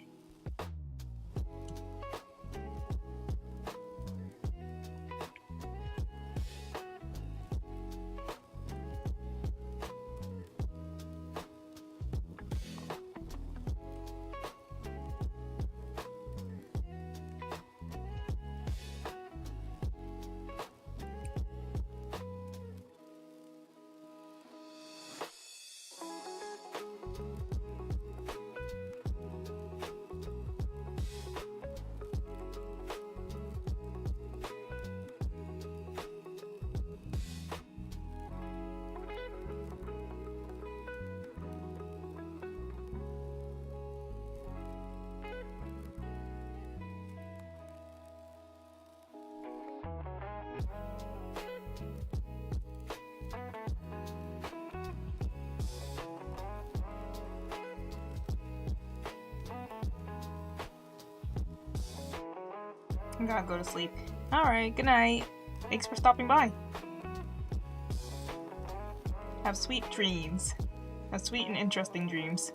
I gotta go to sleep. Alright, good night. Thanks for stopping by. Have sweet dreams. Have sweet and interesting dreams.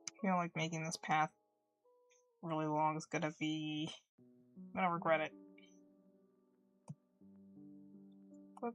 I feel like making this path really long is gonna I'm gonna regret it. But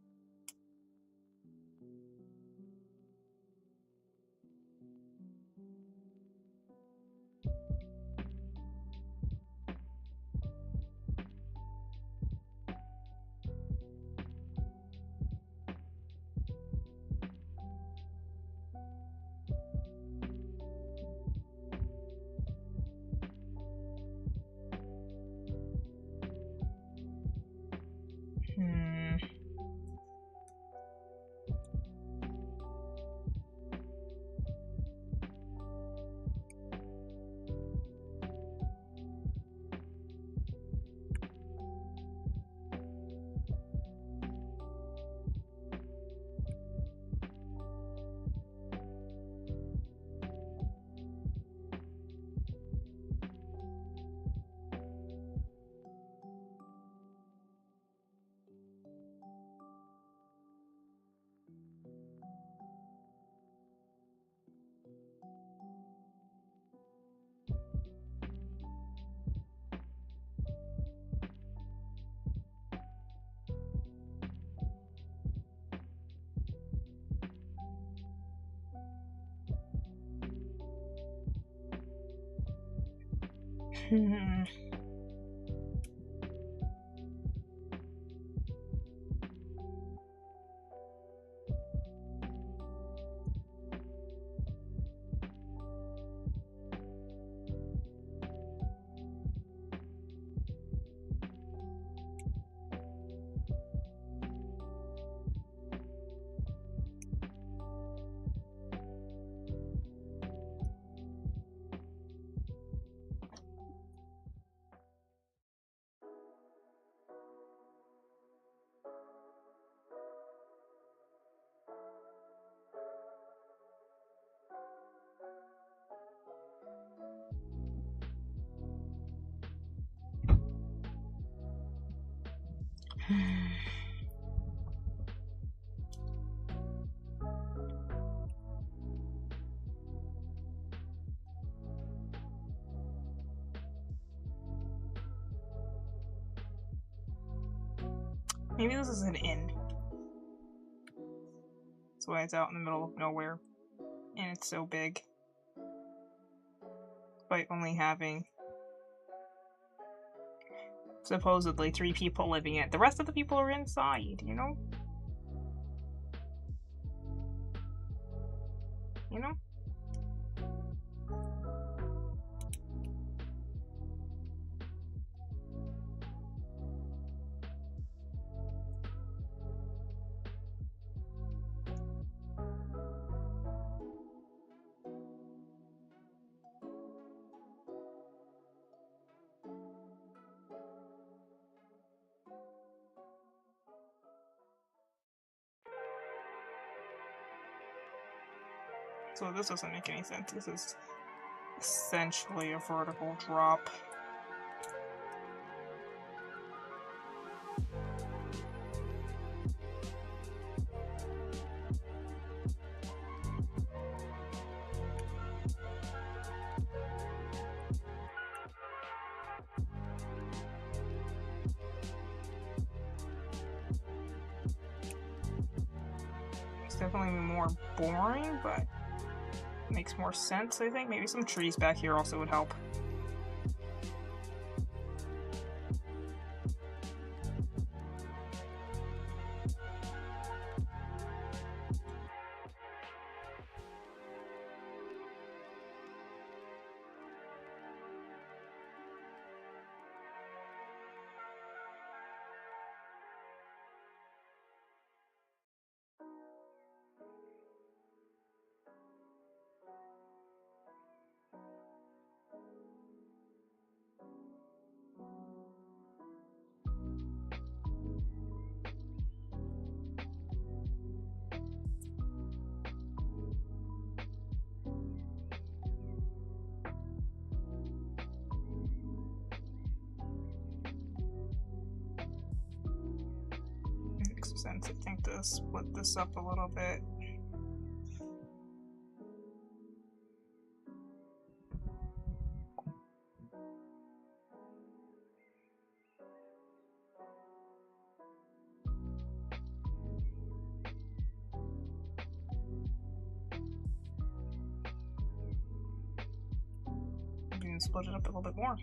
Maybe this is an inn. That's why it's out in the middle of nowhere. And it's so big. Despite only having supposedly 3 people living in it. The rest of the people are inside, you know? You know? So this doesn't make any sense. This is essentially a vertical drop. It's definitely more boring, but makes more sense, I think. Maybe some trees back here also would help. Makes sense, I think, to split this up a little bit. You can split it up a little bit more.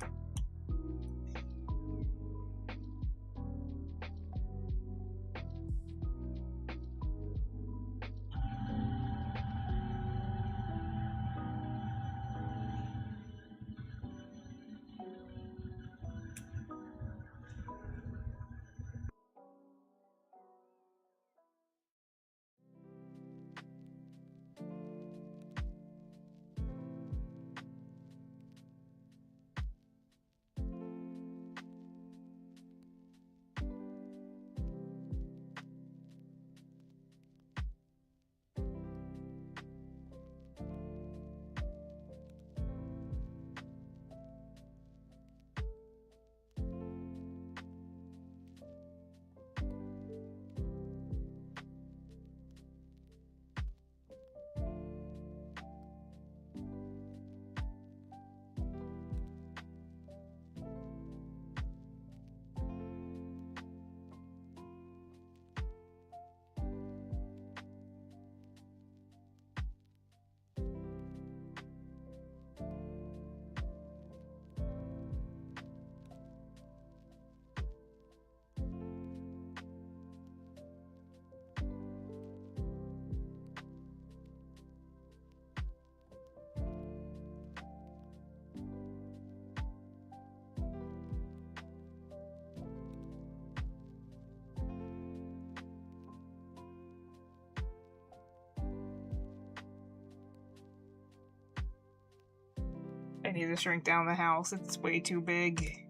need to shrink down the house. It's way too big.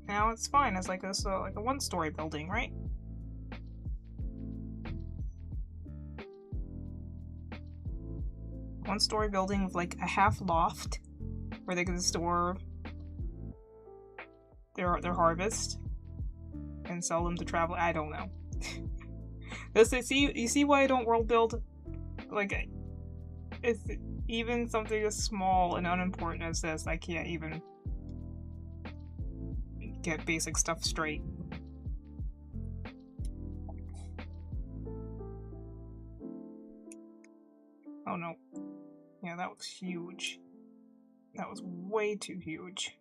Now it's fine. It's like this, like a one-story building, right? One-story building with like a half loft where they can store their harvest and sell them to travel. I don't know. You see why I don't world build? Like, it's even something as small and unimportant as this. I can't even get basic stuff straight. Oh no. Yeah, that was huge. That was way too huge.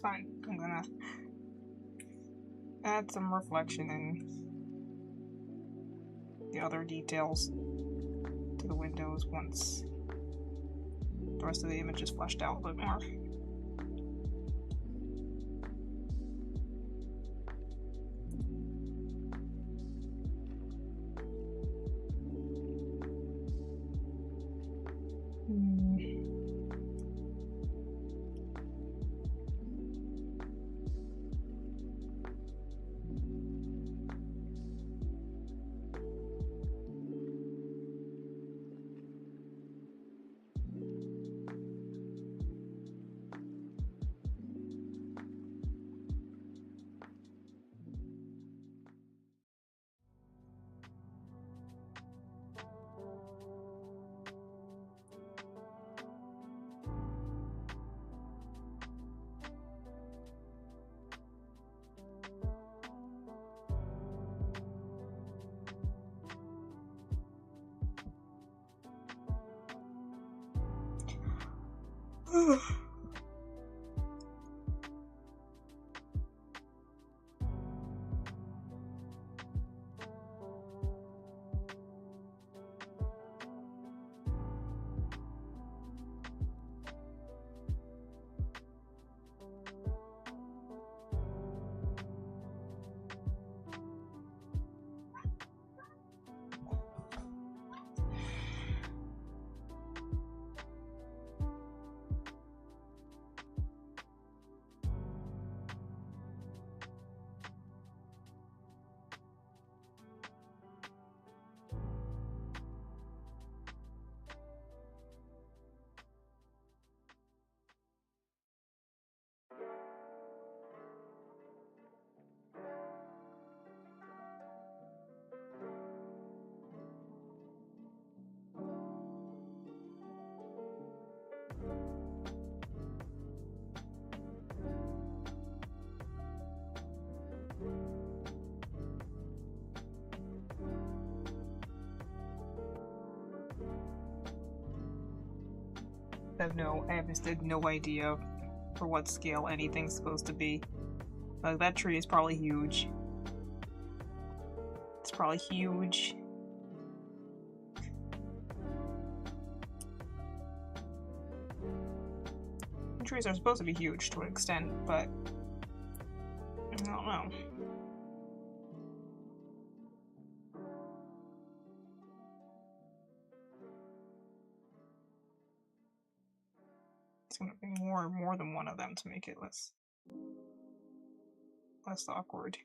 It's fine. I'm gonna add some reflection and the other details to the windows once the rest of the image is fleshed out a bit more. I have just no idea for what scale anything's supposed to be. Like, that tree is probably huge. It's probably huge. Trees are supposed to be huge to an extent, but I don't know. It's gonna be more than one of them to make it less awkward.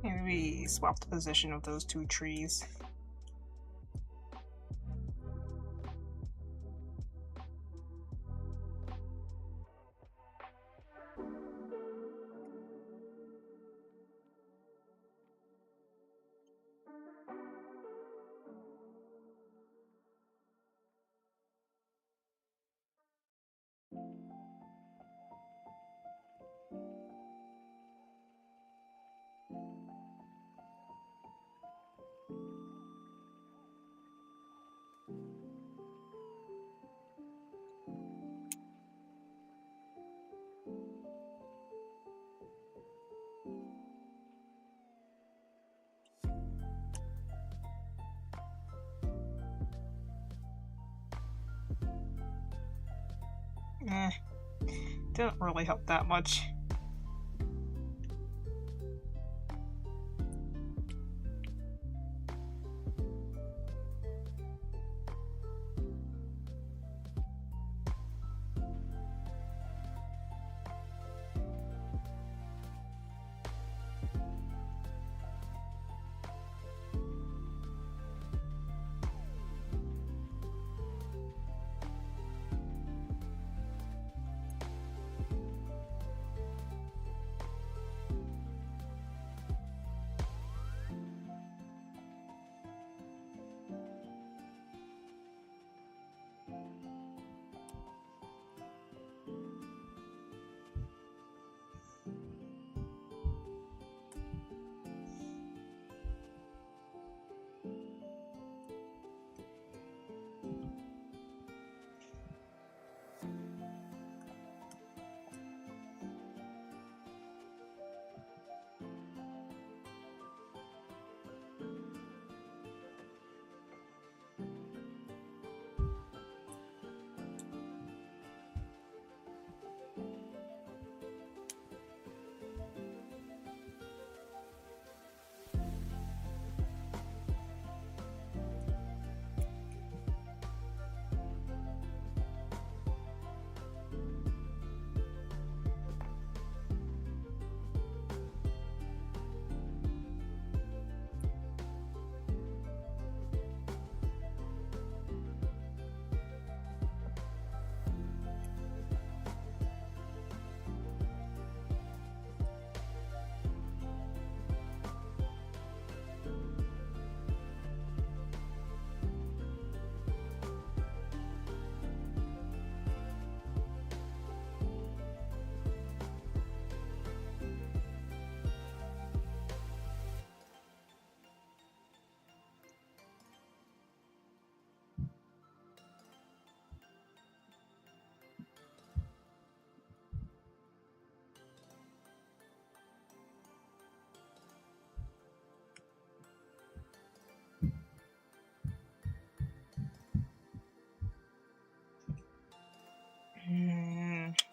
Maybe swap the position of those two trees. Didn't really help that much.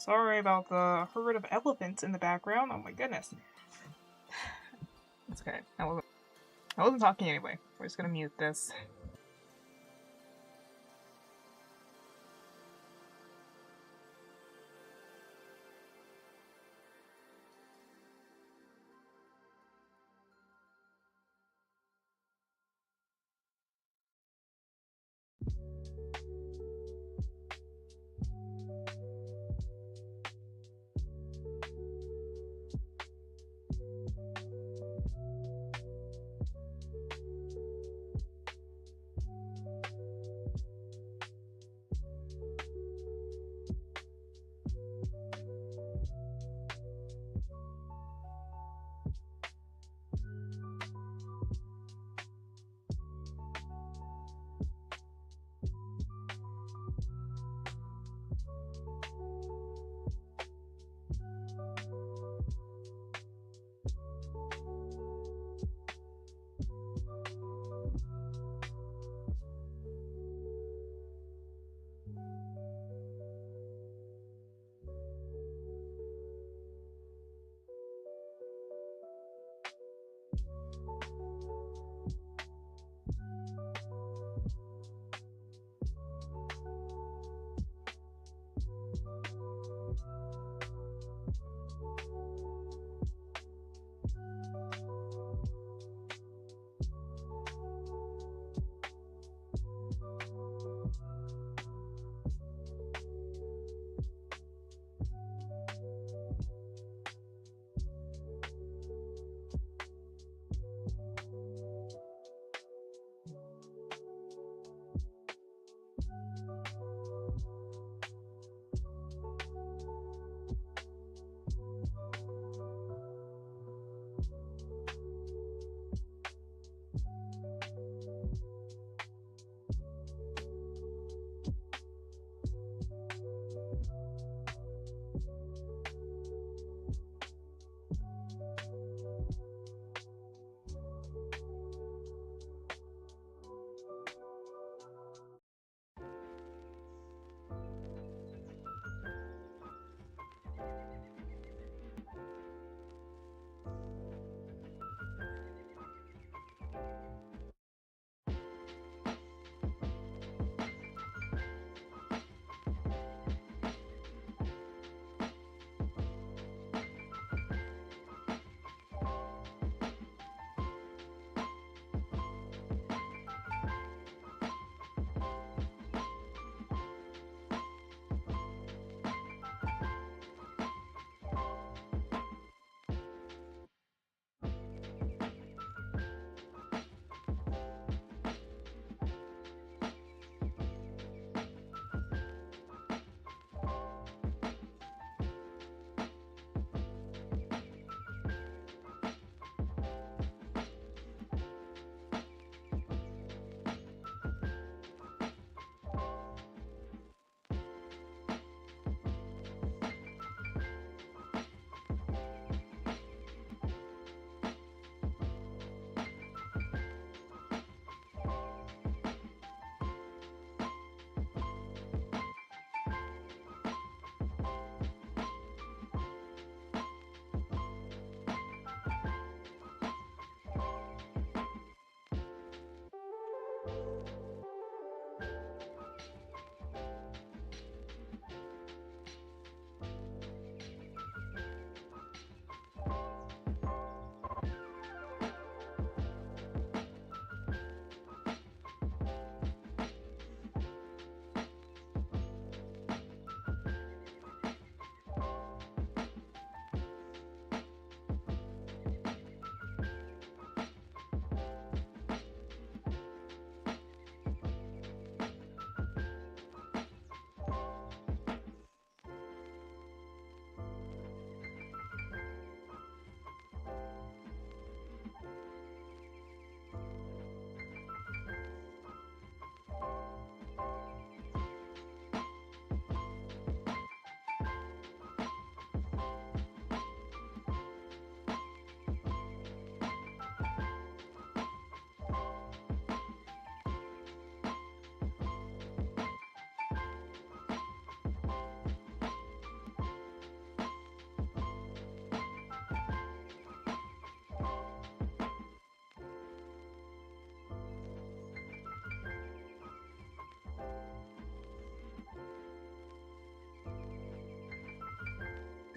Sorry about the herd of elephants in the background. Oh my goodness. It's okay. I wasn't talking anyway. We're just gonna mute this.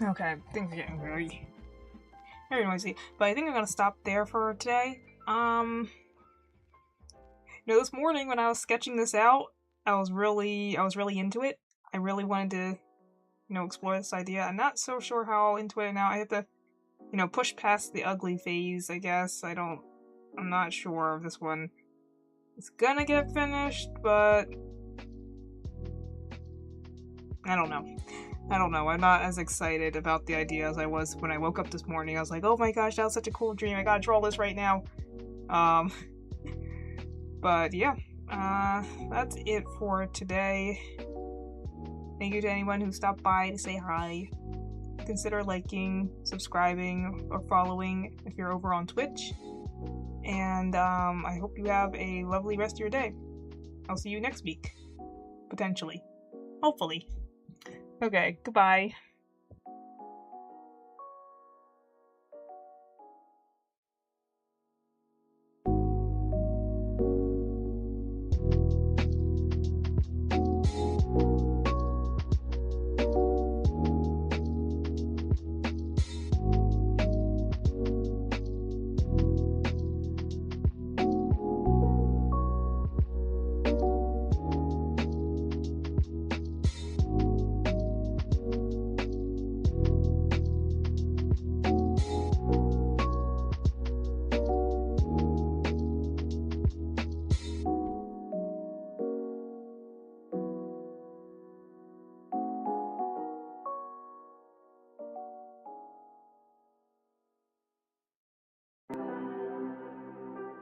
Okay, things are getting very noisy. But I think I'm gonna stop there for today. This morning when I was sketching this out, I was really into it. I really wanted to, explore this idea. I'm not so sure how into it now. I have to, push past the ugly phase, I guess. I'm not sure if this one is gonna get finished, but I don't know. I'm not as excited about the idea as I was when I woke up this morning. I was like, oh my gosh, that was such a cool dream. I gotta draw this right now. But yeah, that's it for today. Thank you to anyone who stopped by to say hi. Consider liking, subscribing, or following if you're over on Twitch. And I hope you have a lovely rest of your day. I'll see you next week. Potentially. Hopefully. Okay, goodbye.